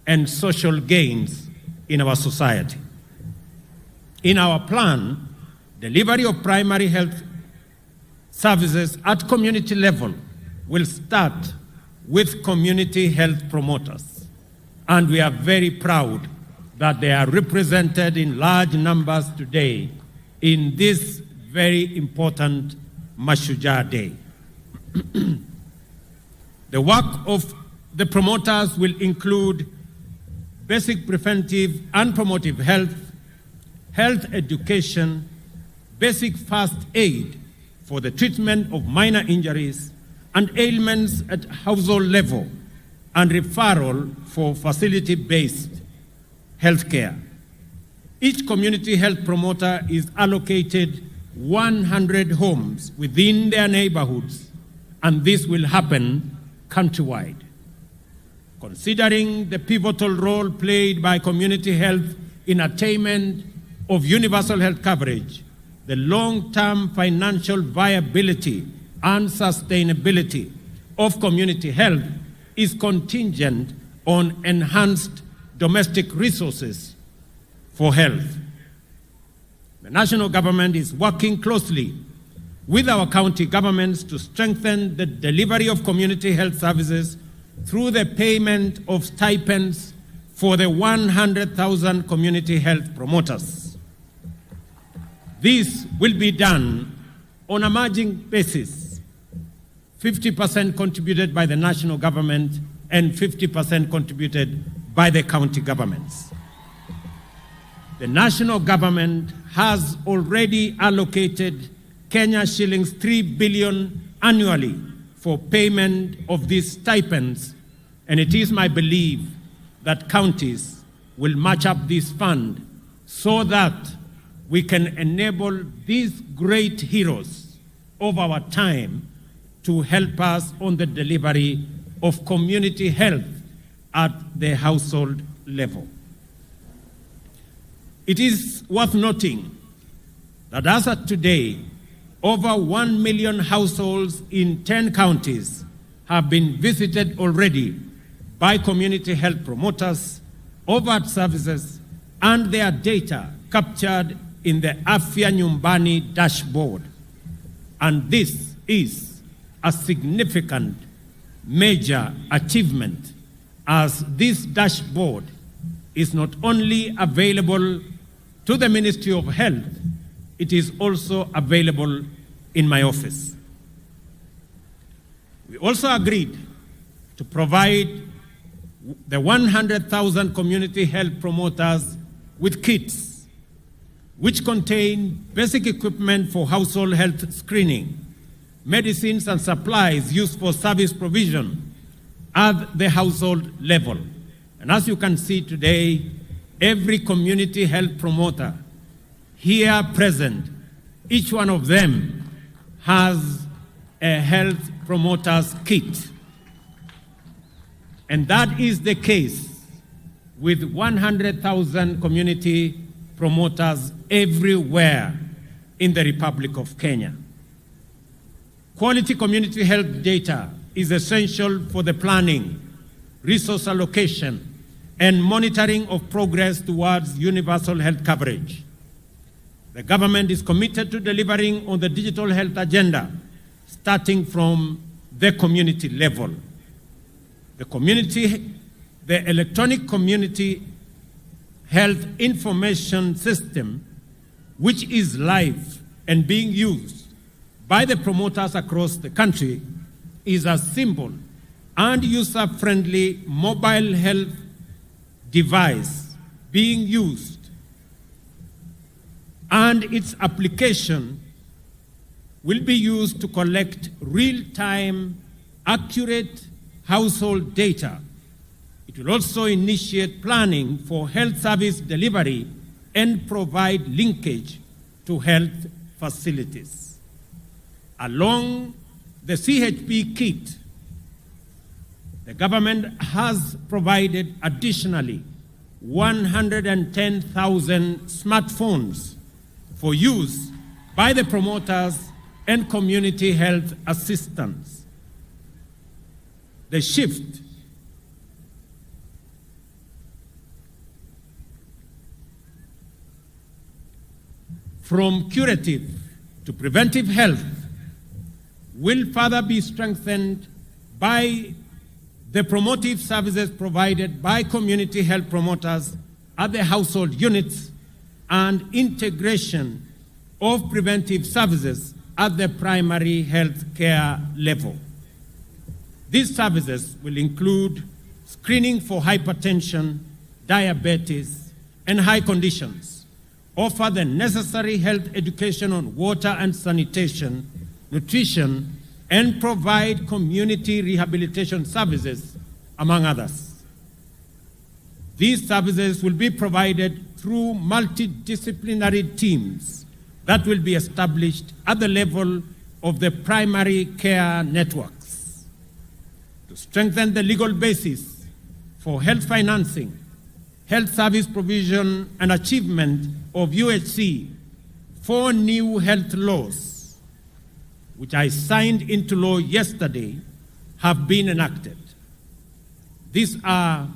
and social gains in our society. In our plan, delivery of primary health services at community level will start with community health promoters. And we are very proud that they are represented in large numbers today in this very important Mashujaa Day. The work of the promoters will include basic preventive and promotive health, health education, basic first aid for the treatment of minor injuries and ailments at household level, and referral for facility-based health care. Each community health promoter is allocated 100 homes within their neighborhoods, and this will happen countrywide. Considering the pivotal role played by community health in attainment of universal health coverage, the long-term financial viability and sustainability of community health is contingent on enhanced domestic resources for health. The national government is working closely with our county governments to strengthen the delivery of community health services through the payment of stipends for the 100,000 community health promoters. This will be done on a margin basis, 50% contributed by the national government and 50% contributed by the county governments. The national government has already allocated Kenya shillings 3 billion annually for payment of these stipends, and it is my belief that counties will match up this fund so that we can enable these great heroes of our time to help us on the delivery of community health at the household level. It is worth noting that as of today, over 1 million households in 10 counties have been visited already by community health promoters, overt services, and their data captured in the Afya Nyumbani dashboard. And this is a significant major achievement, as this dashboard is not only available to the Ministry of Health, it is also available in my office. We also agreed to provide the 100,000 community health promoters with kits, which contain basic equipment for household health screening, medicines and supplies used for service provision at the household level. And as you can see today, every community health promoter here present, each one of them has a health promoter's kit. And that is the case with 100,000 community promoters everywhere in the Republic of Kenya. Quality community health data is essential for the planning, resource allocation, and monitoring of progress towards universal health coverage. The government is committed to delivering on the digital health agenda, starting from the community level. The electronic community health information system, which is live and being used by the promoters across the country, is a simple and user-friendly mobile health device being used, and its application will be used to collect real-time, accurate household data. It will also initiate planning for health service delivery and provide linkage to health facilities. Along the CHP kit, the government has provided additionally 110,000 smartphones for use by the promoters and community health assistants. The shift from curative to preventive health will further be strengthened by the promotive services provided by community health promoters at the household units and integration of preventive services at the primary health care level. These services will include screening for hypertension, diabetes, and high conditions, offer the necessary health education on water and sanitation, nutrition, and provide community rehabilitation services, among others. These services will be provided through multidisciplinary teams that will be established at the level of the primary care networks. To strengthen the legal basis for health financing, health service provision, and achievement of UHC, 4 new health laws, which I signed into law yesterday, have been enacted. These are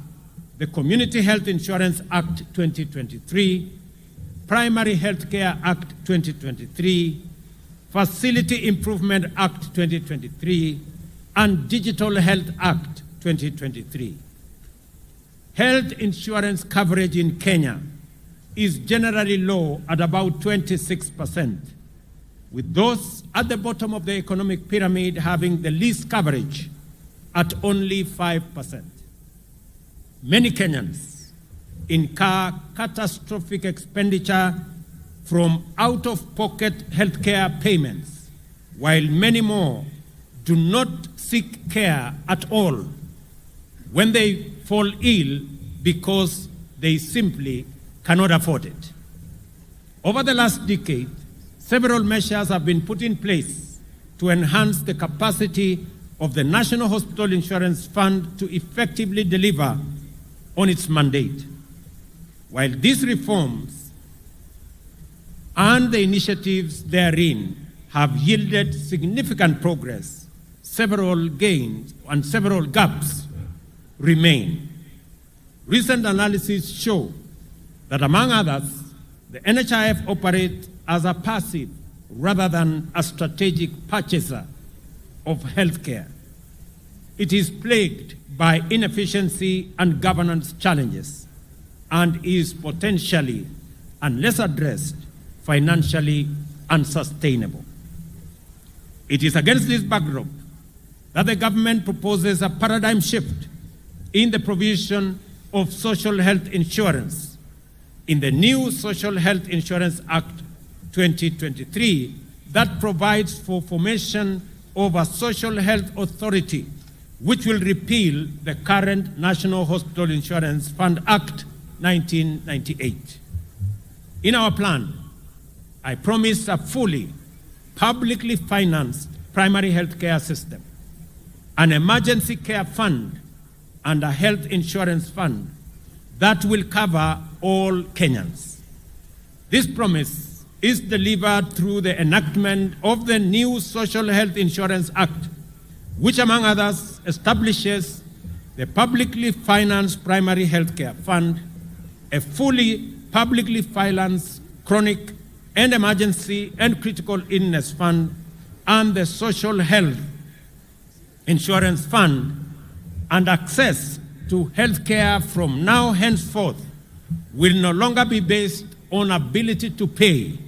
the Community Health Insurance Act 2023, Primary Health Care Act 2023, Facility Improvement Act 2023, and Digital Health Act 2023. Health insurance coverage in Kenya is generally low at about 26%, with those at the bottom of the economic pyramid having the least coverage at only 5%. Many Kenyans incur catastrophic expenditure from out-of-pocket healthcare payments, while many more do not seek care at all when they fall ill because they simply cannot afford it. Over the last decade, several measures have been put in place to enhance the capacity of the National Hospital Insurance Fund to effectively deliver on its mandate. While these reforms and the initiatives therein have yielded significant progress, several gains and several gaps remain. Recent analyses show that, among others, the NHIF operates as a passive rather than a strategic purchaser of healthcare. It is plagued by inefficiency and governance challenges and is potentially, unless addressed, financially unsustainable. It is against this backdrop that the government proposes a paradigm shift in the provision of social health insurance. In the new Social Health Insurance Act 2023 that provides for formation of a social health authority which will repeal the current National Hospital Insurance Fund Act 1998. In our plan, I promise a fully publicly financed primary health care system, an emergency care fund, and a health insurance fund that will cover all Kenyans. This promise is delivered through the enactment of the new Social Health Insurance Act, which, among others, establishes the publicly financed primary health care fund, a fully publicly financed chronic and emergency and critical illness fund, and the social health insurance fund, and access to health care from now henceforth will no longer be based on ability to pay.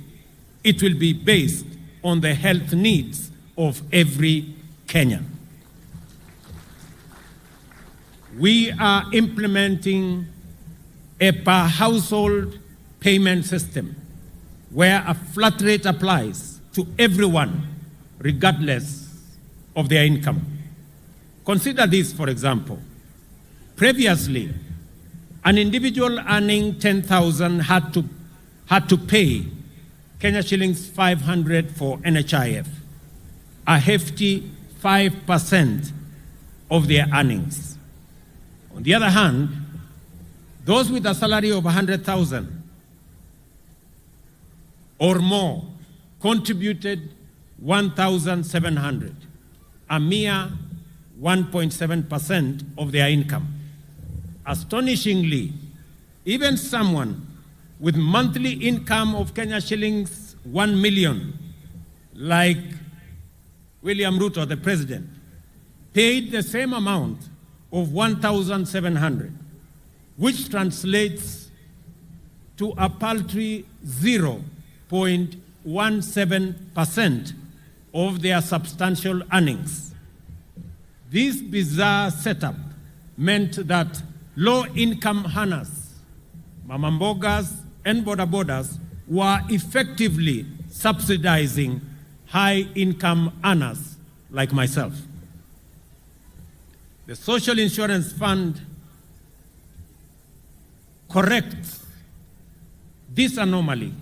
It will be based on the health needs of every Kenyan. We are implementing a per household payment system where a flat rate applies to everyone regardless of their income. Consider this, for example. Previously, an individual earning 10,000 had to pay Kenya shillings 500 for NHIF, a hefty 5% of their earnings. On the other hand, those with a salary of 100,000 or more contributed 1,700, a mere 1.7% of their income. Astonishingly, even someone with monthly income of Kenya shillings 1 million, like William Ruto, the president, paid the same amount of 1,700, which translates to a paltry 0.17% of their substantial earnings. This bizarre setup meant that low-income earners, mamambogas, and bodabodas were effectively subsidizing high-income earners like myself. The Social Insurance Fund corrects this anomaly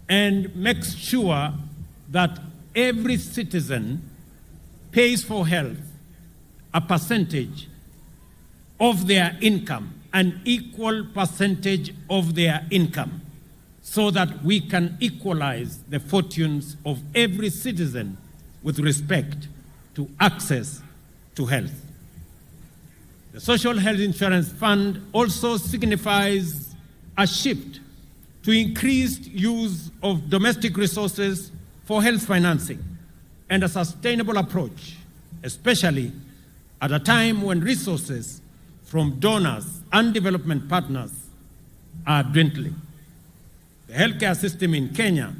and makes sure that every citizen pays for health a percentage of their income, an equal percentage of their income, so that we can equalize the fortunes of every citizen with respect to access to health. The Social Health Insurance Fund also signifies a shift to increased use of domestic resources for health financing and a sustainable approach, especially at a time when resources from donors and development partners are dwindling. The healthcare system in Kenya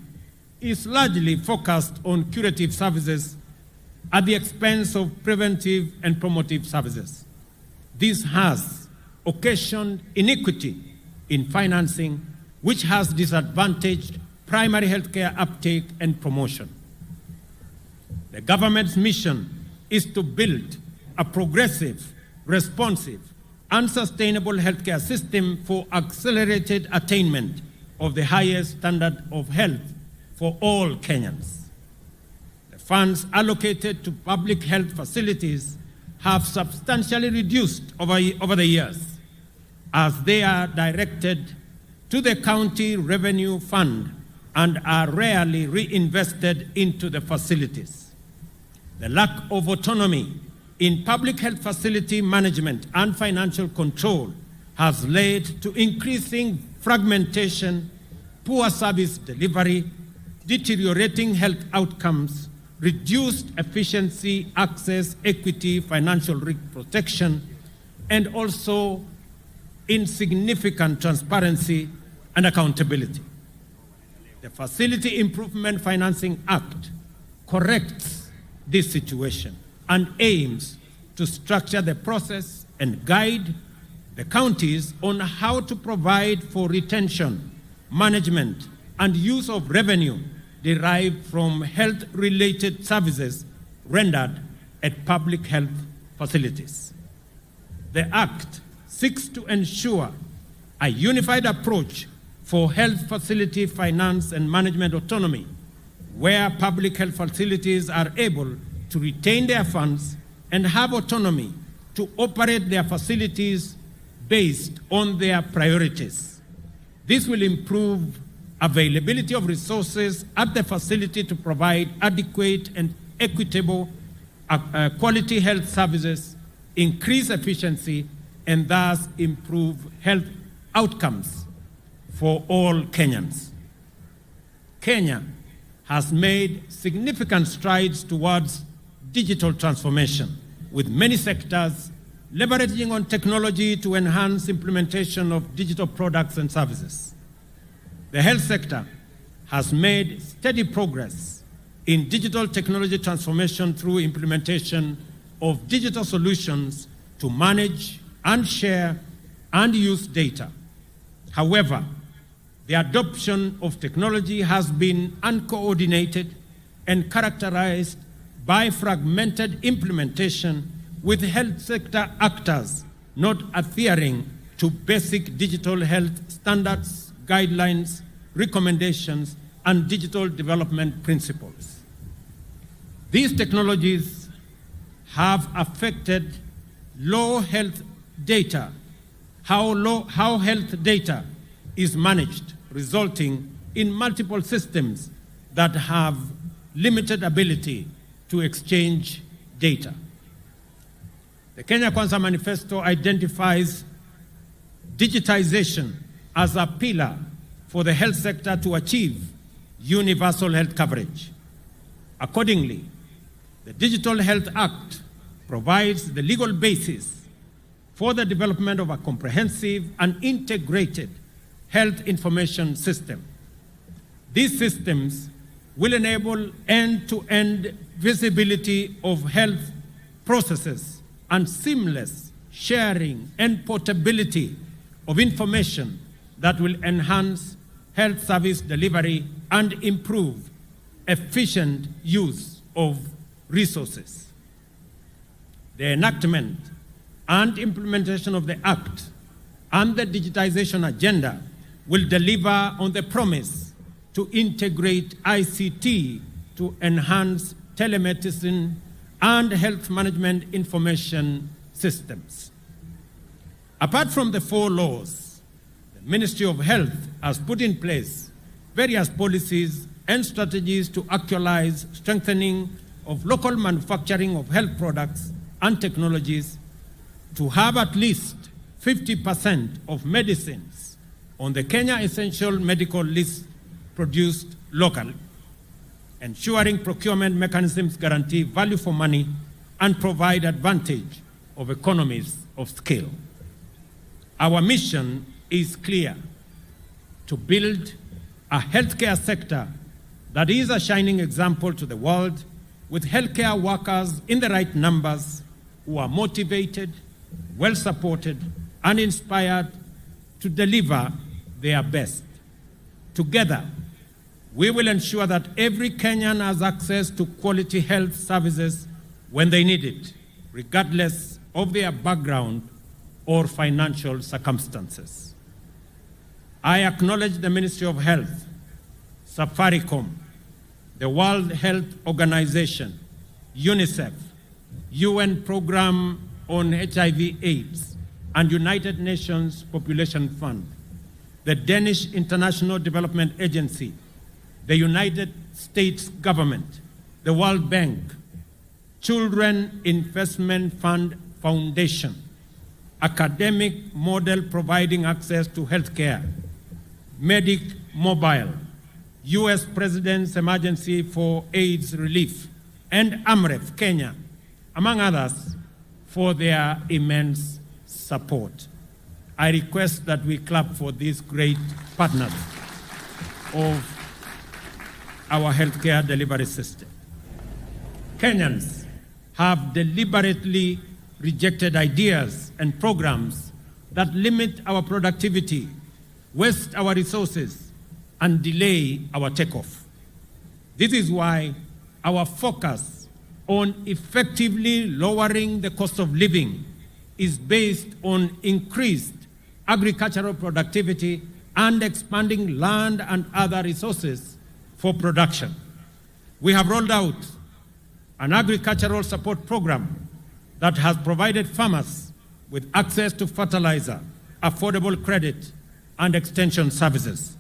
is largely focused on curative services at the expense of preventive and promotive services. This has occasioned inequity in financing, which has disadvantaged primary healthcare uptake and promotion. The government's mission is to build a progressive, responsive, and sustainable healthcare system for accelerated attainment of the highest standard of health for all Kenyans. The funds allocated to public health facilities have substantially reduced over the years, as they are directed to the county revenue fund and are rarely reinvested into the facilities. The lack of autonomy in public health facility management and financial control has led to increasing fragmentation, poor service delivery, deteriorating health outcomes, reduced efficiency, access, equity, financial risk protection, and also insignificant transparency and accountability. The Facility Improvement Financing Act corrects this situation and aims to structure the process and guide the counties on how to provide for retention, management, and use of revenue derived from health-related services rendered at public health facilities. The Act seeks to ensure a unified approach for health facility finance and management autonomy, where public health facilities are able to retain their funds and have autonomy to operate their facilities based on their priorities. This will improve availability of resources at the facility to provide adequate and equitable quality health services, increase efficiency, and thus improve health outcomes for all Kenyans. Kenya has made significant strides towards digital transformation, with many sectors leveraging on technology to enhance implementation of digital products and services. The health sector has made steady progress in digital technology transformation through implementation of digital solutions to manage and share and use data. However, the adoption of technology has been uncoordinated and characterized by fragmented implementation, with health sector actors not adhering to basic digital health standards, guidelines, recommendations, and digital development principles. These technologies have affected how health data is managed, resulting in multiple systems that have limited ability to exchange data. The Kenya Kwanza Manifesto identifies digitization as a pillar for the health sector to achieve universal health coverage. Accordingly, the Digital Health Act provides the legal basis for the development of a comprehensive and integrated health information system. These systems will enable end-to-end visibility of health processes and seamless sharing and portability of information that will enhance health service delivery and improve efficient use of resources. The enactment and implementation of the Act and the digitization agenda will deliver on the promise to integrate ICT to enhance telemedicine and health management information systems. Apart from the 4 laws, the Ministry of Health has put in place various policies and strategies to actualize strengthening of local manufacturing of health products and technologies, to have at least 50% of medicines on the Kenya Essential Medical List produced locally, ensuring procurement mechanisms guarantee value for money and provide advantage of economies of scale. Our mission is clear: to build a healthcare sector that is a shining example to the world, with healthcare workers in the right numbers who are motivated, well supported, and inspired to deliver their best. Together, we will ensure that every Kenyan has access to quality health services when they need it, regardless of their background or financial circumstances. I acknowledge the Ministry of Health, Safaricom, the World Health Organization, UNICEF, UN Program on HIV/AIDS, and United Nations Population Fund, the Danish International Development Agency, the United States government, the World Bank, Children Investment Fund Foundation, Academic Model Providing Access to Healthcare, Medic Mobile, U.S. President's Emergency for AIDS Relief, and AMREF Kenya, among others, for their immense support. I request that we clap for these great partners of our healthcare delivery system. Kenyans have deliberately rejected ideas and programs that limit our productivity, waste our resources, and delay our takeoff. This is why our focus on effectively lowering the cost of living is based on increased agricultural productivity and expanding land and other resources for production. We have rolled out an agricultural support program that has provided farmers with access to fertilizer, affordable credit, and extension services.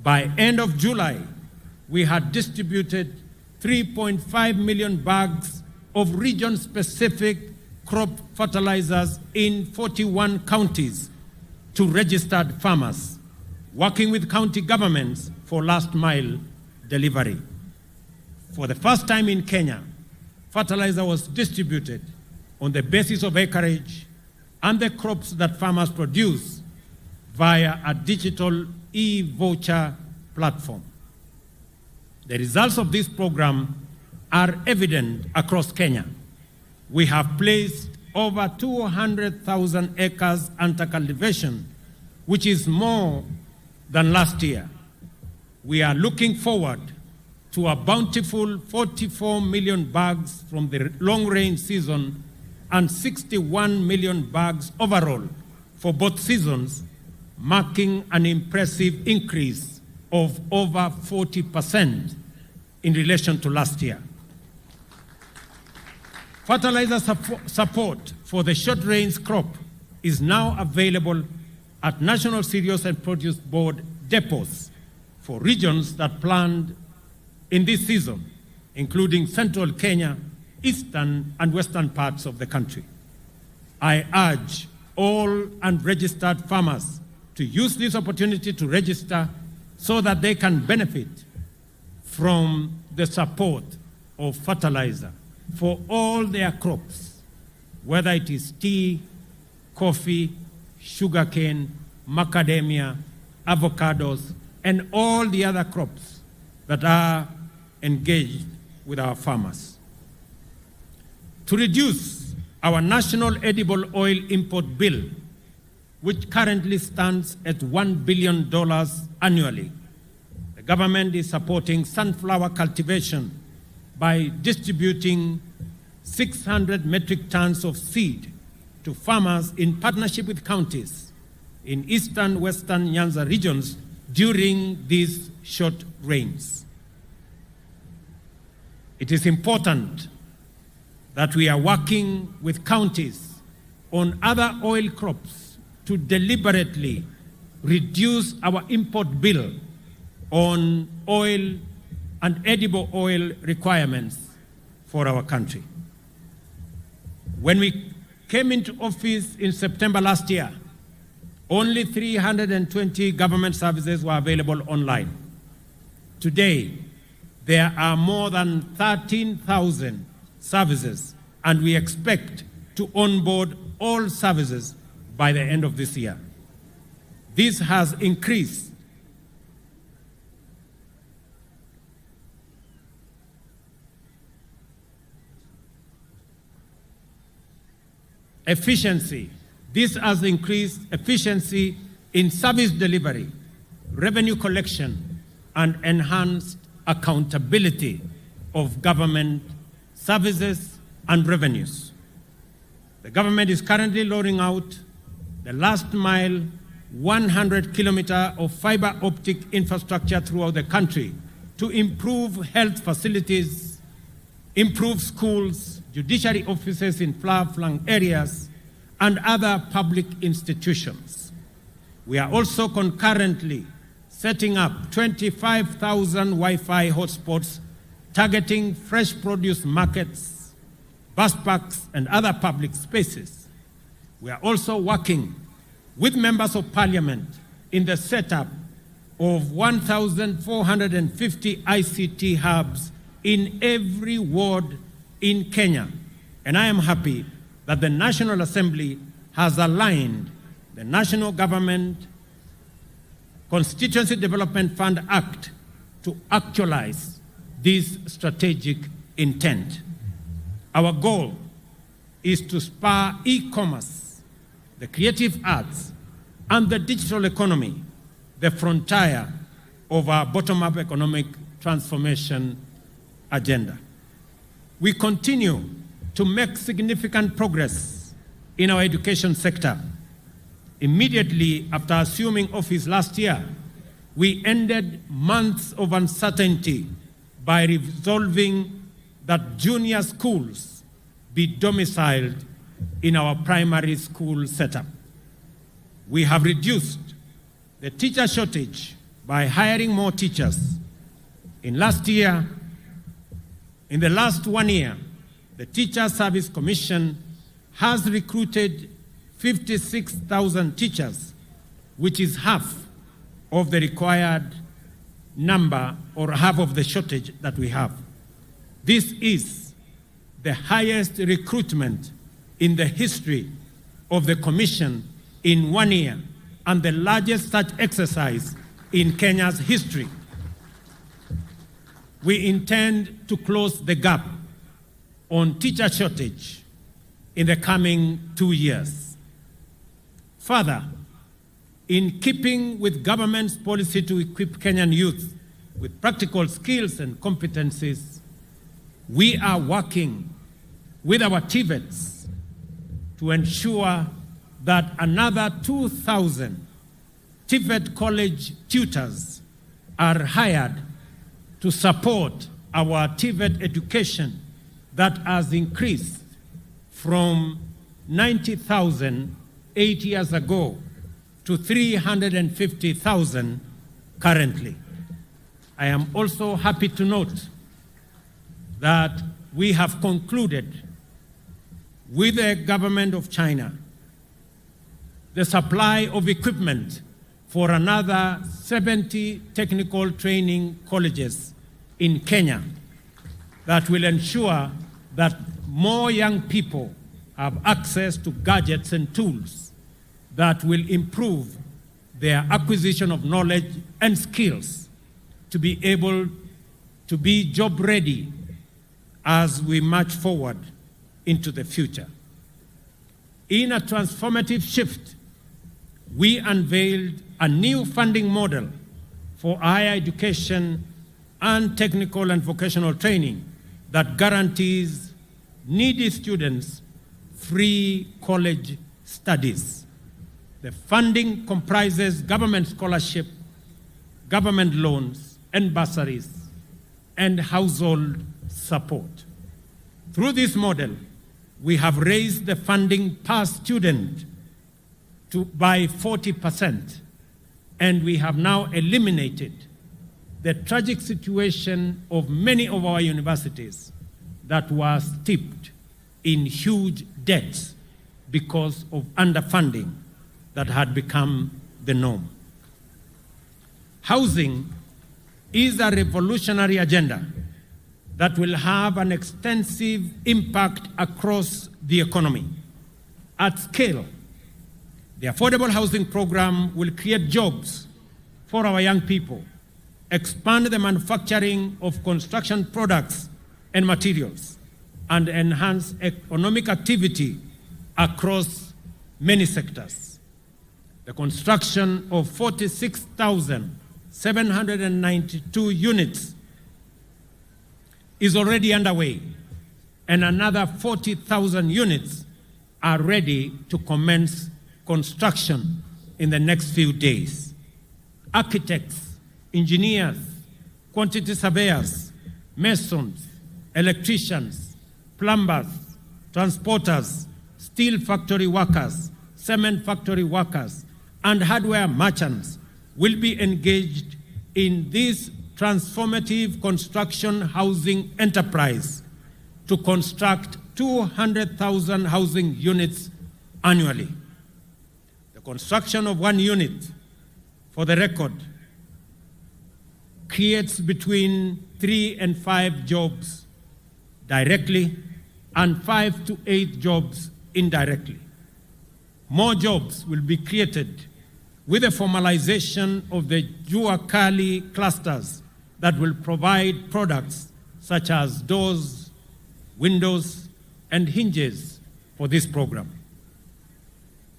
By end of July, we had distributed 3.5 million bags of region-specific crop fertilizers in 41 counties to registered farmers, working with county governments for last-mile delivery. For the first time in Kenya, fertilizer was distributed on the basis of acreage and the crops that farmers produce via a digital e-voucher platform. The results of this program are evident across Kenya. We have placed over 200,000 acres under cultivation, which is more than last year. We are looking forward to a bountiful 44 million bags from the long rain season and 61 million bags overall for both seasons, marking an impressive increase of over 40% in relation to last year. Fertilizer support for the short range crop is now available at National Cereals and Produce Board depots for regions that planned in this season, including central Kenya, eastern and western parts of the country. I urge all unregistered farmers to use this opportunity to register so that they can benefit from the support of fertilizer for all their crops, whether it is tea, coffee, sugarcane, macadamia, avocados, and all the other crops that are engaged with our farmers. To reduce our national edible oil import bill, which currently stands at $1 billion annually, the government is supporting sunflower cultivation by distributing 600 metric tons of seed to farmers in partnership with counties in eastern, western Nyanza regions during these short rains. It is important that we are working with counties on other oil crops to deliberately reduce our import bill on oil and edible oil requirements for our country. When we came into office in September last year, only 320 government services were available online. Today, there are more than 13,000 services, and we expect to onboard all services by the end of this year. This has increased efficiency. This has increased efficiency in service delivery, revenue collection, and enhanced accountability of government services and revenues. The government is currently rolling out the last mile 100 kilometers of fiber optic infrastructure throughout the country to improve health facilities, improve schools, judiciary offices in far-flung areas, and other public institutions. We are also concurrently setting up 25,000 Wi-Fi hotspots targeting fresh produce markets, bus parks, and other public spaces. We are also working with members of parliament in the setup of 1,450 ICT hubs in every ward in Kenya. And I am happy that the National Assembly has aligned the National Government Constituency Development Fund Act to actualize this strategic intent. Our goal is to spur e-commerce, the creative arts, and the digital economy, the frontier of our bottom-up economic transformation agenda. We continue to make significant progress in our education sector. Immediately after assuming office last year, we ended months of uncertainty by resolving that junior schools be domiciled in our primary school setup. We have reduced the teacher shortage by hiring more teachers. In the last 1 year, the Teacher Service Commission has recruited 56,000 teachers, which is half of the required number or half of the shortage that we have. This is the highest recruitment in the history of the Commission in 1 year and the largest such exercise in Kenya's history. We intend to close the gap on teacher shortage in the coming 2 years. Further, in keeping with government's policy to equip Kenyan youth with practical skills and competencies, we are working with our TVETs to ensure that another 2,000 TVET college tutors are hired to support our TVET education that has increased from 90,000 8 years ago to 350,000 currently. I am also happy to note that we have concluded with the government of China the supply of equipment for another 70 technical training colleges in Kenya that will ensure that more young people have access to gadgets and tools that will improve their acquisition of knowledge and skills to be able to be job ready as we march forward into the future. In a transformative shift, we unveiled a new funding model for higher education and technical and vocational training that guarantees needy students free college studies. The funding comprises government scholarship, government loans and bursaries, and household support. Through this model, we have raised the funding per student by 40%, and we have now eliminated the tragic situation of many of our universities that were steeped in huge debts because of underfunding that had become the norm. Housing is a revolutionary agenda that will have an extensive impact across the economy. At scale, the affordable housing program will create jobs for our young people, expand the manufacturing of construction products and materials, and enhance economic activity across many sectors. The construction of 46,792 units is already underway, and another 40,000 units are ready to commence construction in the next few days. Architects, engineers, quantity surveyors, masons, electricians, plumbers, transporters, steel factory workers, cement factory workers, and hardware merchants will be engaged in this transformative construction housing enterprise to construct 200,000 housing units annually. The construction of one unit, for the record, creates between 3 and 5 jobs directly and 5 to 8 jobs indirectly. More jobs will be created with the formalization of the Jua Kali clusters that will provide products such as doors, windows, and hinges for this program.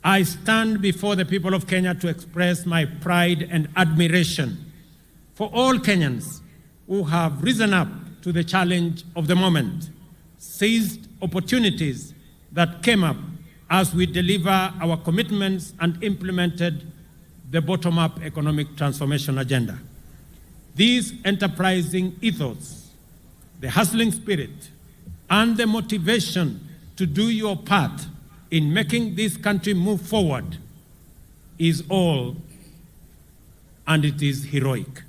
I stand before the people of Kenya to express my pride and admiration for all Kenyans who have risen up to the challenge of the moment, seized opportunities that came up as we deliver our commitments and implemented the bottom-up economic transformation agenda. These enterprising ethos, the hustling spirit, and the motivation to do your part in making this country move forward is all, and it is heroic.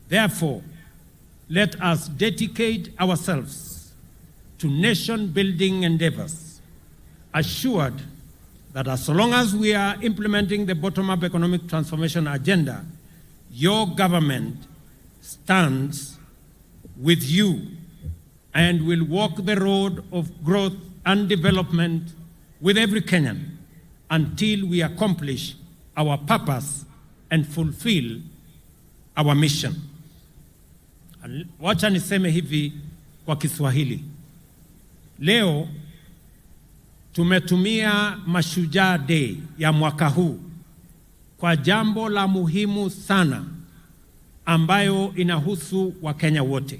Therefore, let us dedicate ourselves to nation-building endeavors, assured that as long as we are implementing the bottom-up economic transformation agenda, your government stands with you and will walk the road of growth and development with every Kenyan until we accomplish our purpose and fulfill our mission. Wacha niseme hivi kwa Kiswahili. Leo tumetumia Mashujaa Day ya mwaka huu kwa jambo la muhimu sana ambayo inahusu Wakenya wote.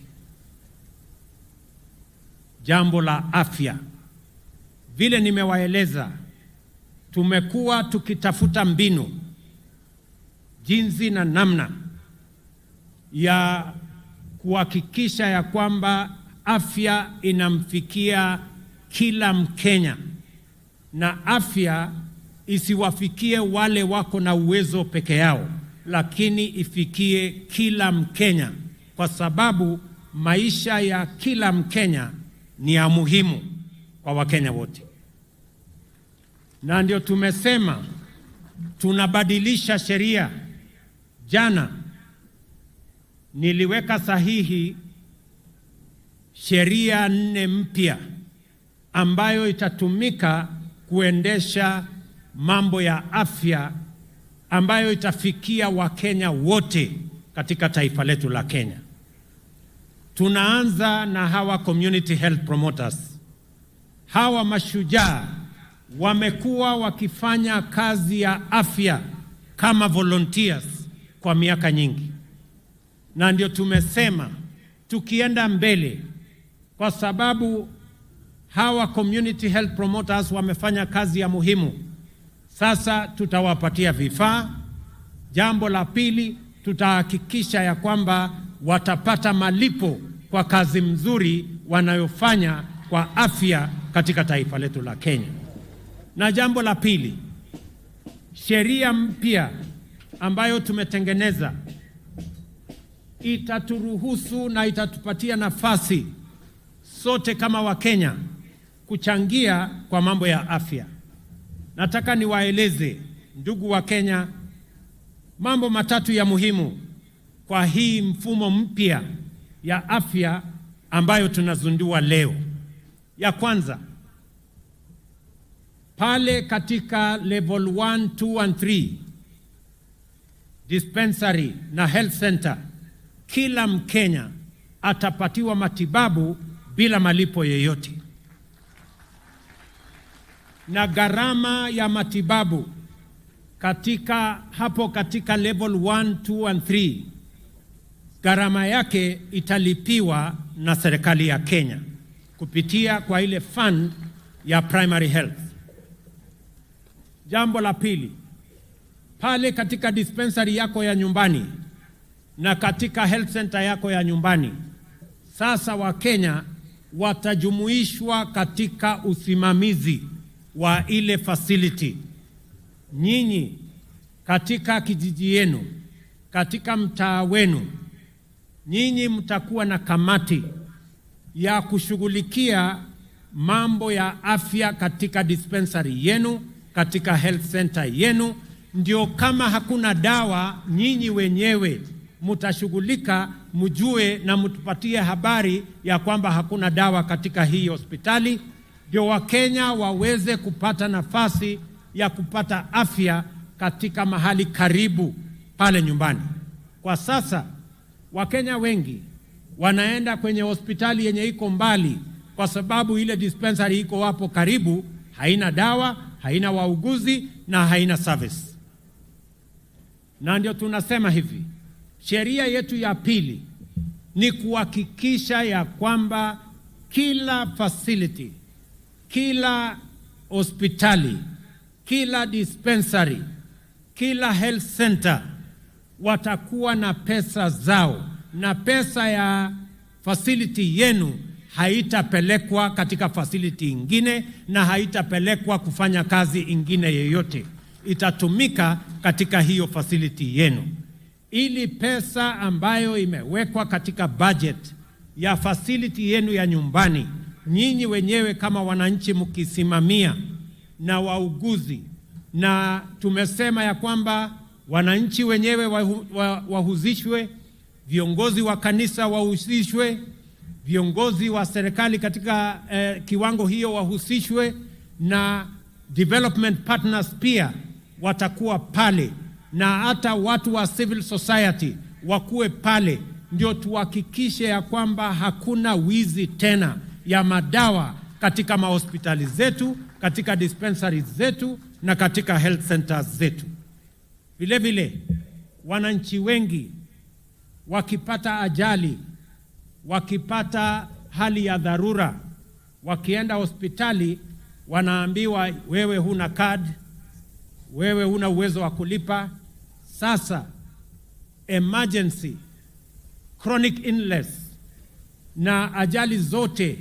Jambo la afya. Vile nimewaeleza, tumekuwa tukitafuta mbinu, jinsi na namna ya kuhakikisha ya kwamba afya inamfikia kila Mkenya na afya isiwafikie wale wako na uwezo peke yao, lakini ifikie kila Mkenya, kwa sababu maisha ya kila Mkenya ni ya muhimu kwa Wakenya wote. Na ndio tumesema tunabadilisha sheria. Jana niliweka sahihi sheria 4 mpya ambayo itatumika kuendesha mambo ya afya ambayo itafikia Wakenya wote katika taifa letu la Kenya. Tunaanza na hawa community health promoters. Hawa mashujaa wamekuwa wakifanya kazi ya afya kama volunteers kwa miaka nyingi. Na ndio tumesema tukienda mbele, kwa sababu hawa community health promoters wamefanya kazi ya muhimu, sasa tutawapatia vifaa. Jambo la pili, tutahakikisha ya kwamba watapata malipo kwa kazi mzuri wanayofanya kwa afya katika taifa letu la Kenya. Na jambo la pili, sheria mpya ambayo tumetengeneza itaturuhusu na itatupatia nafasi sote kama Wakenya kuchangia kwa mambo ya afya. Nataka niwaeleze ndugu wa Kenya mambo matatu ya muhimu kwa hii mfumo mpya ya afya ambayo tunazundua leo. Ya kwanza, pale katika level 1, 2 and 3 dispensary na health center, kila Mkenya atapatiwa matibabu bila malipo yoyote. Na gharama ya matibabu katika level 1, 2 and 3, gharama yake italipiwa na serikali ya Kenya kupitia kwa ile fund ya primary health. Jambo la pili, pale katika dispensary yako ya nyumbani na katika health center yako ya nyumbani. Sasa Wakenya watajumuishwa katika usimamizi wa ile facility. Nyinyi katika kijiji yenu, katika mtaa wenu, nyinyi mtakuwa na kamati ya kushughulikia mambo ya afya katika dispensary yenu, katika health center yenu. Ndio kama hakuna dawa, nyinyi wenyewe mutashughulika, mjue na mtupatie habari ya kwamba hakuna dawa katika hii hospitali, ndio Wakenya waweze kupata nafasi ya kupata afya katika mahali karibu pale nyumbani. Kwa sasa Wakenya wengi wanaenda kwenye hospitali yenye iko mbali kwa sababu ile dispensary iko hapo karibu haina dawa, haina wauguzi na haina service. Na ndio tunasema hivi, sheria yetu ya pili ni kuhakikisha ya kwamba kila facility, kila hospitali, kila dispensary, kila health center watakuwa na pesa zao, na pesa ya facility yenu haitapelekwa katika facility ingine na haitapelekwa kufanya kazi ingine yoyote. Itatumika katika hiyo facility yenu. Ili pesa ambayo imewekwa katika budget ya facility yenu ya nyumbani, nyinyi wenyewe kama wananchi mkisimamia na wauguzi, na tumesema ya kwamba wananchi wenyewe wahusishwe, viongozi wa kanisa wahusishwe, viongozi wa serikali katika kiwango hiyo wahusishwe, na development partners pia watakuwa pale, na hata watu wa civil society wakuwe pale, ndio tuhakikishe ya kwamba hakuna wizi tena ya madawa katika mahospitali zetu, katika dispensaries zetu na katika health centers zetu. Vile vile wananchi wengi wakipata ajali, wakipata hali ya dharura, wakienda hospitali wanaambiwa wewe huna card, wewe huna uwezo wa kulipa. Sasa emergency, chronic illness na ajali zote,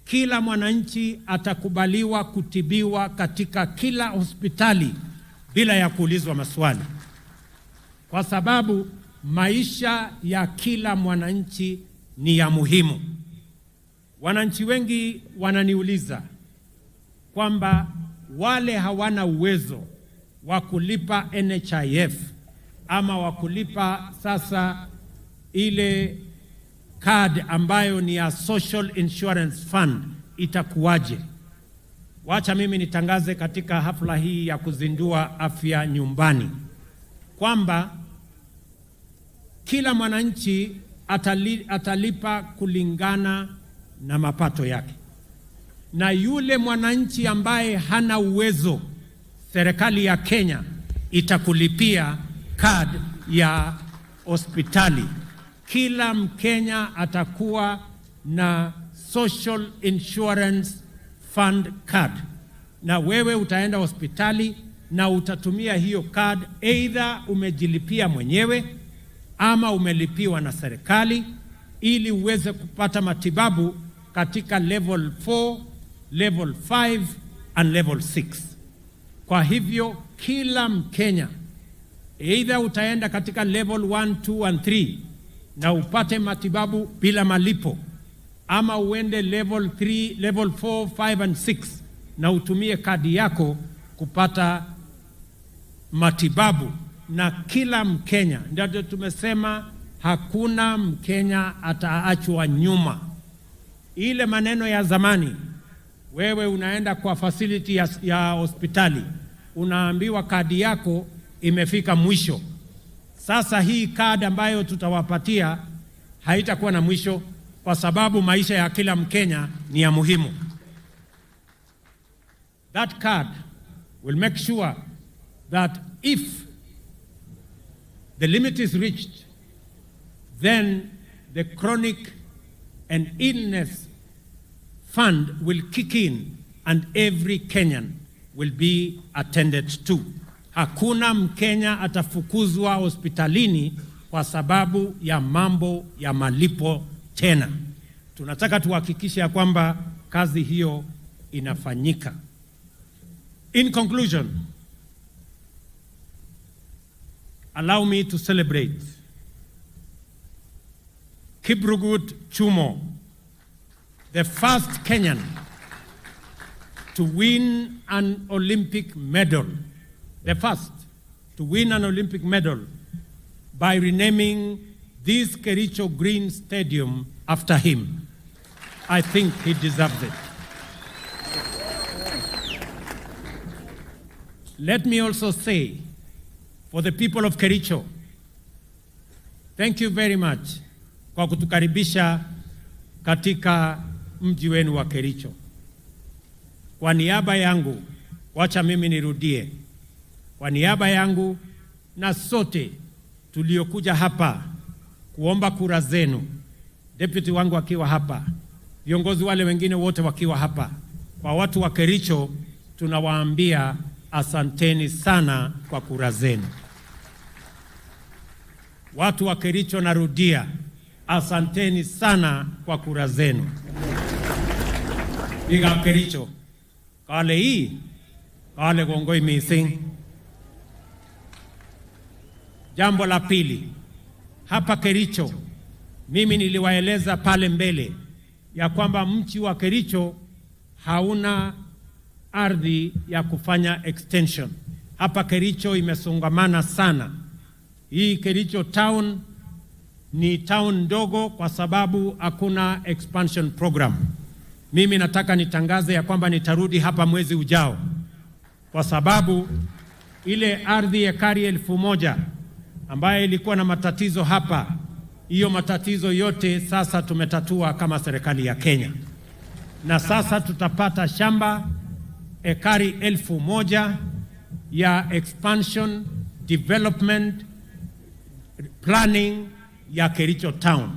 kila mwananchi atakubaliwa kutibiwa katika kila hospitali bila ya kuulizwa maswali, kwa sababu maisha ya kila mwananchi ni ya muhimu. Wananchi wengi wananiuliza kwamba wale hawana uwezo wa kulipa NHIF ama wa kulipa sasa ile card ambayo ni ya Social Insurance Fund itakuwaje? Wacha mimi nitangaze katika hafla hii ya kuzindua afya nyumbani kwamba kila mwananchi atalipa kulingana na mapato yake, na yule mwananchi ambaye hana uwezo, serikali ya Kenya itakulipia card ya hospitali. Kila Mkenya atakuwa na Social Insurance Fund card, na wewe utaenda hospitali na utatumia hiyo card, either umejilipia mwenyewe ama umelipiwa na serikali, ili uweze kupata matibabu katika level 4, level 5 and level 6. Kwa hivyo kila Mkenya, either utaenda katika level 1, 2 and 3 na upate matibabu bila malipo, ama uende level 3, level 4, 5 and 6 na utumie kadi yako kupata matibabu. Na kila Mkenya, ndio tumesema hakuna Mkenya ataachwa nyuma. Ile maneno ya zamani, wewe unaenda kwa facility ya hospitali unaambiwa kadi yako imefika mwisho. Sasa hii kadi ambayo tutawapatia haitakuwa na mwisho, kwa sababu maisha ya kila Mkenya ni ya muhimu. That card will make sure that if the limit is reached, then the chronic and illness fund will kick in and every Kenyan will be attended to. Hakuna Mkenya atafukuzwa hospitalini kwa sababu ya mambo ya malipo tena. Tunataka tuhakikishe kwamba kazi hiyo inafanyika. In conclusion, allow me to celebrate Kiprugut Chumo, the first Kenyan to win an Olympic medal, the first to win an Olympic medal by renaming this Kericho Green Stadium after him. I think he deserves it. Let me also say, for the people of Kericho, thank you very much kwa kutukaribisha katika mji wenu wa Kericho. Kwa niaba yangu, wacha mimi nirudie. Kwa niaba yangu na sote tuliokuja hapa kuomba kura zenu, deputy wangu akiwa hapa, viongozi wale wengine wote wakiwa hapa, kwa watu wa Kericho tunawaambia asanteni sana kwa kura zenu. Watu wa Kericho, narudia, asanteni sana kwa kura zenu. Biga Kericho, kale hii, kale gongoi missing. Jambo la pili, hapa Kericho, mimi niliwaeleza pale mbele ya kwamba mji wa Kericho hauna ardhi ya kufanya extension. Hapa Kericho imesongamana sana. Hii Kericho town ni town ndogo kwa sababu hakuna expansion program. Mimi nataka nitangaze ya kwamba nitarudi hapa mwezi ujao, kwa sababu ile ardhi ya ekari 1000 ambayo ilikuwa na matatizo hapa, hiyo matatizo yote sasa tumetatua kama serikali ya Kenya. Na sasa tutapata shamba ekari 1000 ya expansion development planning ya Kericho town.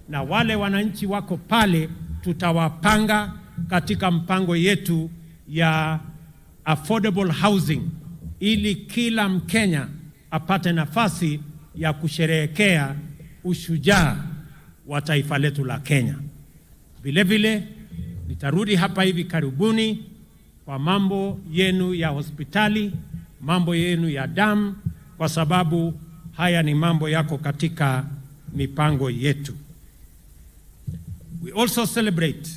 Na wale wananchi wako pale tutawapanga katika mpango yetu ya affordable housing, ili kila Mkenya apate nafasi ya kusherehekea ushujaa wa taifa letu la Kenya. Vile vile nitarudi hapa hivi karibuni kwa mambo yenu ya hospitali, mambo yenu ya damu, kwa sababu haya ni mambo yako katika mipango yetu. We also celebrate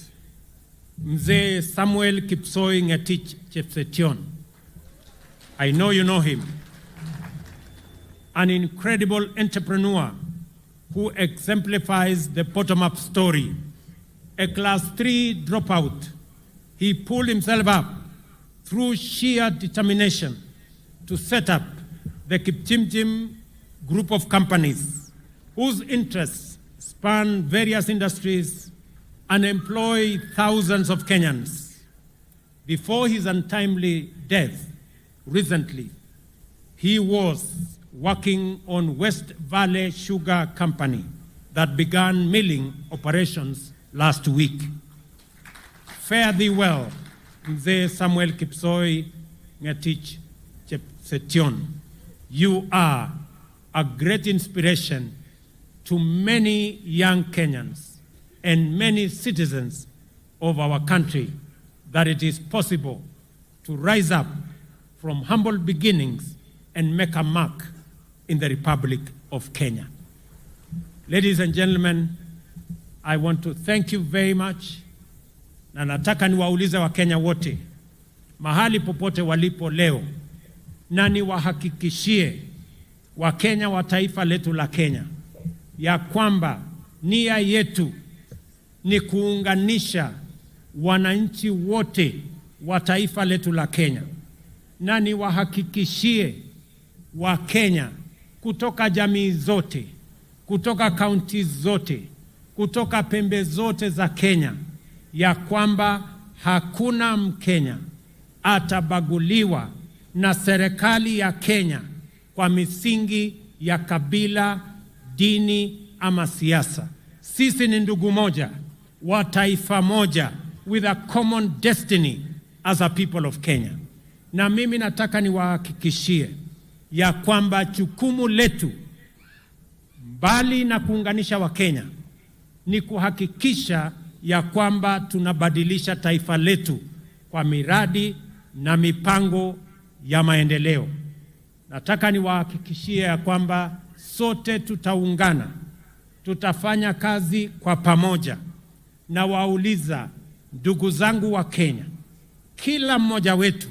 Mzee Samuel Kipsoi Ngetich Chepsetion. I know you know him. An incredible entrepreneur who exemplifies the bottom-up story. A class 3 dropout, he pulled himself up through sheer determination to set up the Kipchimchim group of companies whose interests span various industries and employ thousands of Kenyans. Before his untimely death recently, he was working on West Valley Sugar Company that began milling operations last week. Fare thee well, Mzee Samuel Kipsoi Ngetich Chepsetion. You are a great inspiration to many young Kenyans and many citizens of our country, that it is possible to rise up from humble beginnings and make a mark in the Republic of Kenya. Ladies and gentlemen, I want to thank you very much, na nataka niwaulize Wakenya wote mahali popote walipo leo, na niwahakikishie Wakenya wa taifa letu la Kenya ya kwamba nia yetu ni kuunganisha wananchi wote wa taifa letu la Kenya, na niwahakikishie Wakenya kutoka jamii zote, kutoka kaunti zote, kutoka pembe zote za Kenya, ya kwamba hakuna Mkenya atabaguliwa na serikali ya Kenya kwa misingi ya kabila, dini ama siasa. Sisi ni ndugu moja wa taifa moja, with a common destiny as a people of Kenya. na mimi nataka niwahakikishie ya kwamba jukumu letu mbali na kuunganisha Wakenya ni kuhakikisha ya kwamba tunabadilisha taifa letu kwa miradi na mipango ya maendeleo. Nataka niwahakikishie ya kwamba sote tutaungana, tutafanya kazi kwa pamoja. Na wauliza ndugu zangu wa Kenya, kila mmoja wetu,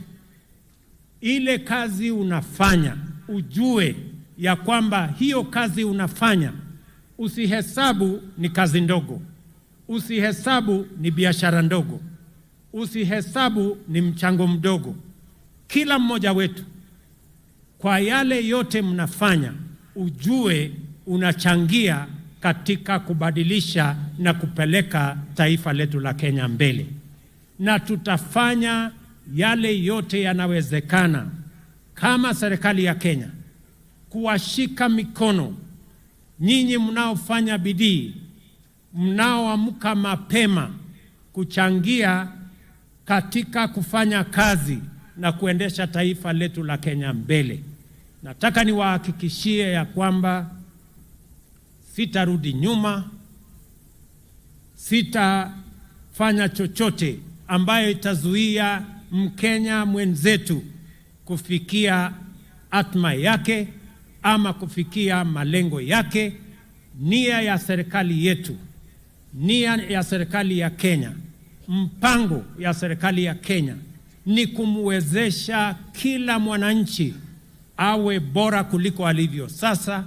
ile kazi unafanya, ujue ya kwamba hiyo kazi unafanya, usihesabu ni kazi ndogo, usihesabu ni biashara ndogo, usihesabu ni mchango mdogo. Kila mmoja wetu, kwa yale yote mnafanya, ujue unachangia katika kubadilisha na kupeleka taifa letu la Kenya mbele. Na tutafanya yale yote yanawezekana kama serikali ya Kenya kuwashika mikono nyinyi mnaofanya bidii, mnaoamka mapema kuchangia katika kufanya kazi na kuendesha taifa letu la Kenya mbele. Nataka niwahakikishie ya kwamba sitarudi nyuma, sitafanya chochote ambayo itazuia Mkenya mwenzetu kufikia atma yake ama kufikia malengo yake. Nia ya serikali yetu, nia ya serikali ya Kenya, mpango ya serikali ya Kenya ni kumwezesha kila mwananchi awe bora kuliko alivyo sasa.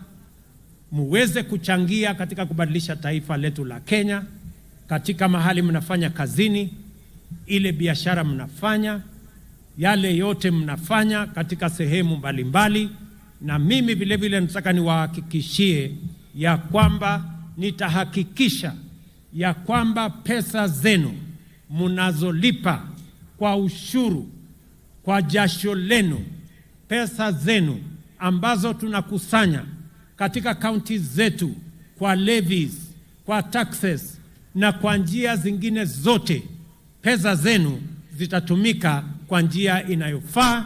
Muweze kuchangia katika kubadilisha taifa letu la Kenya, katika mahali mnafanya kazini, ile biashara mnafanya, yale yote mnafanya katika sehemu mbalimbali. Na mimi vile vile nataka niwahakikishie ya kwamba nitahakikisha ya kwamba pesa zenu mnazolipa kwa ushuru, kwa jasho lenu, pesa zenu ambazo tunakusanya katika kaunti zetu kwa levies, kwa taxes na kwa njia zingine zote, pesa zenu zitatumika kwa njia inayofaa,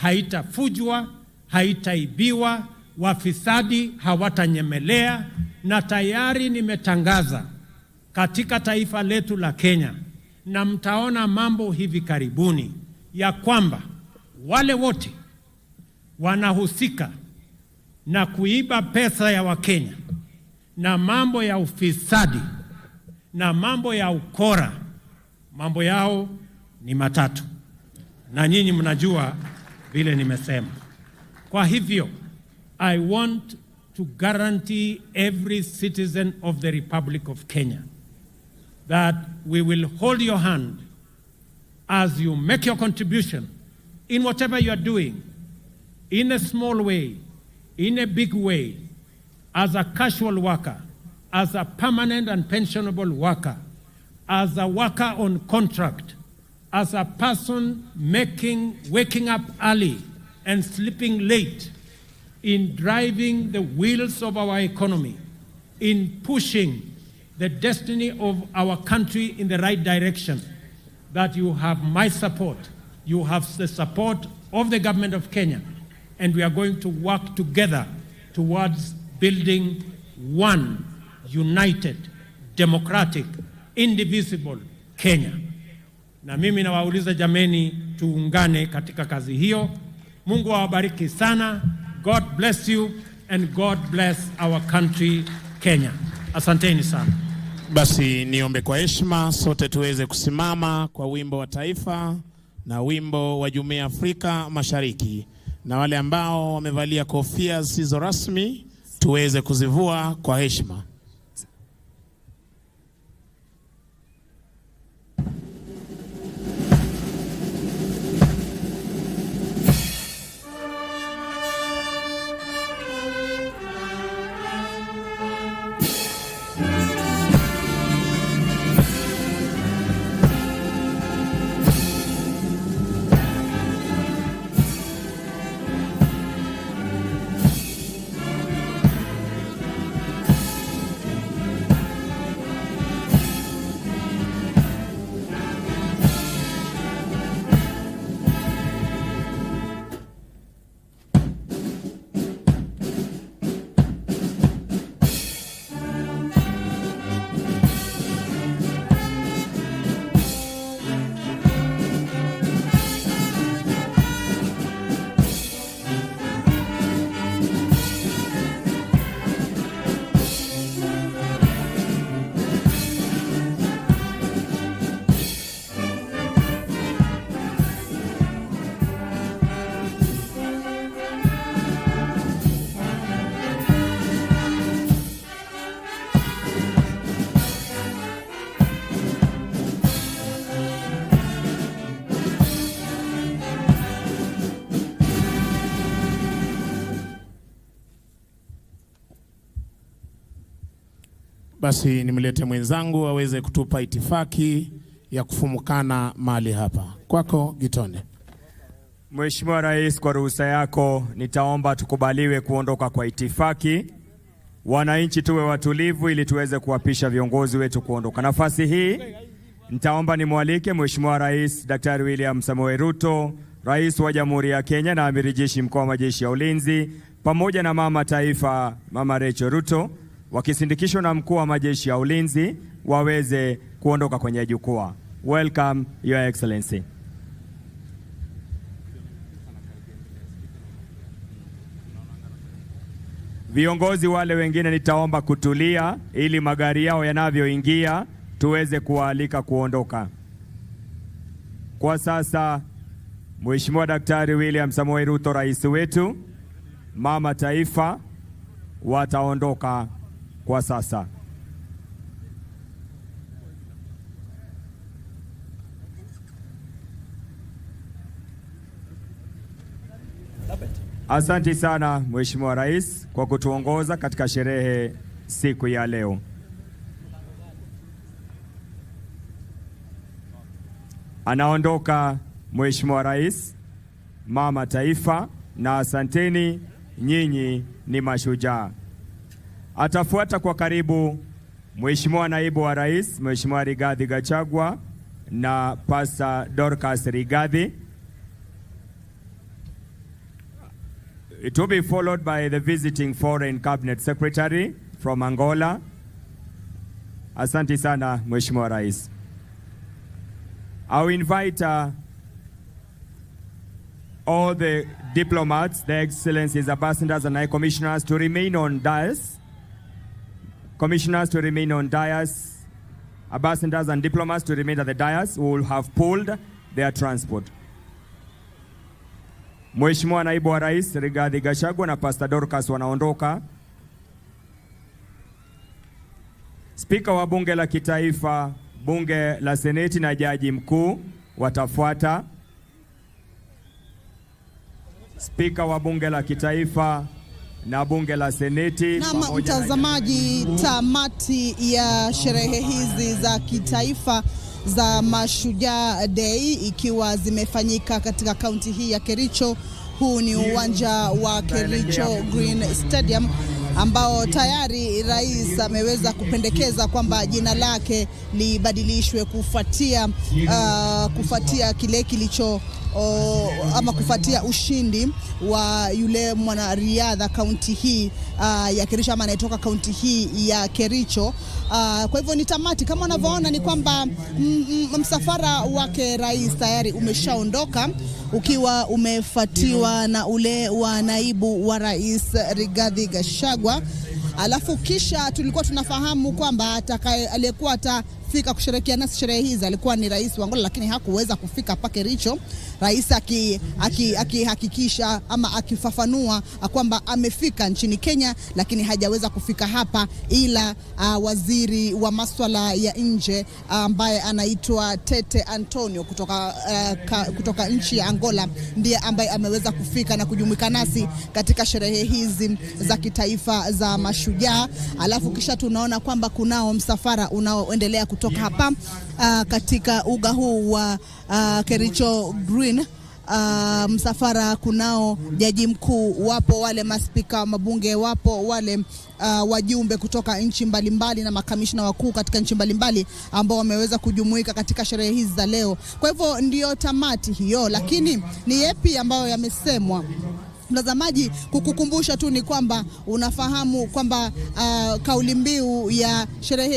haitafujwa, haitaibiwa, wafisadi hawatanyemelea. Na tayari nimetangaza katika taifa letu la Kenya, na mtaona mambo hivi karibuni, ya kwamba wale wote wanahusika na kuiba pesa ya Wakenya na mambo ya ufisadi na mambo ya ukora, mambo yao ni matatu, na nyinyi mnajua vile nimesema. Kwa hivyo, I want to guarantee every citizen of the Republic of Kenya that we will hold your hand as you make your contribution in whatever you are doing, in a small way, in a big way, as a casual worker, as a permanent and pensionable worker, as a worker on contract, as a person waking up early and sleeping late, in driving the wheels of our economy, in pushing the destiny of our country in the right direction, that you have my support, you have the support of the government of Kenya, and we are going to work together towards building one united, democratic, indivisible Kenya. Na mimi nawauliza jameni, tuungane katika kazi hiyo. Mungu awabariki sana. God bless you and God bless our country Kenya. Asanteni sana. Basi niombe kwa heshima sote tuweze kusimama kwa wimbo wa taifa na wimbo wa Jumuiya ya Afrika Mashariki, na wale ambao wamevalia kofia zisizo rasmi tuweze kuzivua kwa heshima. Basi nimlete mwenzangu aweze kutupa itifaki ya kufumukana mahali hapa. Kwako Gitonde. Mheshimiwa Rais, kwa ruhusa yako nitaomba tukubaliwe kuondoka kwa itifaki. Wananchi tuwe watulivu ili tuweze kuwapisha viongozi wetu kuondoka. Nafasi hii nitaomba nimwalike Mheshimiwa Rais Daktari William Samoei Ruto, Rais wa Jamhuri ya Kenya na Amiri Jeshi Mkuu wa Majeshi ya Ulinzi, pamoja na Mama Taifa Mama Rachel Ruto, wakisindikishwa na Mkuu wa Majeshi ya Ulinzi, waweze kuondoka kwenye jukwaa. Welcome, Your Excellency. Viongozi wale wengine nitaomba kutulia ili magari yao yanavyoingia tuweze kuwaalika kuondoka. Kwa sasa Mheshimiwa Daktari William Samoei Ruto, rais wetu, Mama Taifa wataondoka kwa sasa. Asante sana Mheshimiwa Rais kwa kutuongoza katika sherehe siku ya leo. Anaondoka Mheshimiwa Rais, Mama Taifa, na asanteni, nyinyi ni mashujaa. Atafuata kwa karibu Mheshimiwa Naibu wa Rais, Mheshimiwa Rigathi Gachagua na Pastor Dorcas Rigathi. It will be followed by the visiting Foreign Cabinet Secretary from Angola. Asante sana Mheshimiwa Rais. I will invite all the diplomats, their excellencies, ambassadors and high commissioners to remain on dais. Commissioners to remain on dais. Ambassadors and diplomats to remain at the dais who will have pulled their transport. Mheshimiwa Naibu wa Rais Rigathi Gachagua na Pastor Dorcas wanaondoka. Spika wa Bunge la Kitaifa, Bunge la Seneti na Jaji Mkuu watafuata. Spika wa Bunge la Kitaifa na Bunge la Seneti. Na mtazamaji, tamati ya sherehe hizi za kitaifa za Mashujaa Day ikiwa zimefanyika katika kaunti hii ya Kericho. Huu ni uwanja wa Kericho Green Stadium ambao tayari rais ameweza kupendekeza kwamba jina lake libadilishwe kufuatia kile kilicho ama kufuatia ushindi wa yule mwanariadha kaunti hii ya Kericho, ama anayetoka kaunti hii ya Kericho. Kwa hivyo ni tamati, kama unavyoona ni kwamba msafara wake rais tayari umeshaondoka ukiwa umefuatiwa na ule wa naibu wa rais Rigathi Gachagua. Alafu kisha tulikuwa tunafahamu kwamba aliyekuwa atafika kusherehekea nasi sherehe hizi alikuwa ni rais wa Angola, lakini hakuweza kufika hapa Kericho. Rais akihakikisha ama akifafanua kwamba amefika nchini Kenya, lakini hajaweza kufika hapa, ila waziri wa masuala ya nje ambaye anaitwa Tete Antonio kutoka nchi ya Angola ndiye ambaye ameweza kufika na kujumuika nasi katika sherehe hizi za kitaifa za Mashujaa. Alafu kisha tunaona kwamba kunao msafara unaoendelea kutoka hapa katika uga huu wa Kericho Green. Msafara kunao jaji mkuu, wapo wale maspika wa mabunge, wapo wale wajumbe kutoka nchi mbalimbali na makamishna wakuu katika nchi mbalimbali ambao wameweza kujumuika katika sherehe hizi za leo. Kwa hivyo ndio tamati hiyo, lakini ni yapi ambayo yamesemwa? Mtazamaji, kukukumbusha tu ni kwamba unafahamu kwamba kauli mbiu ya sherehe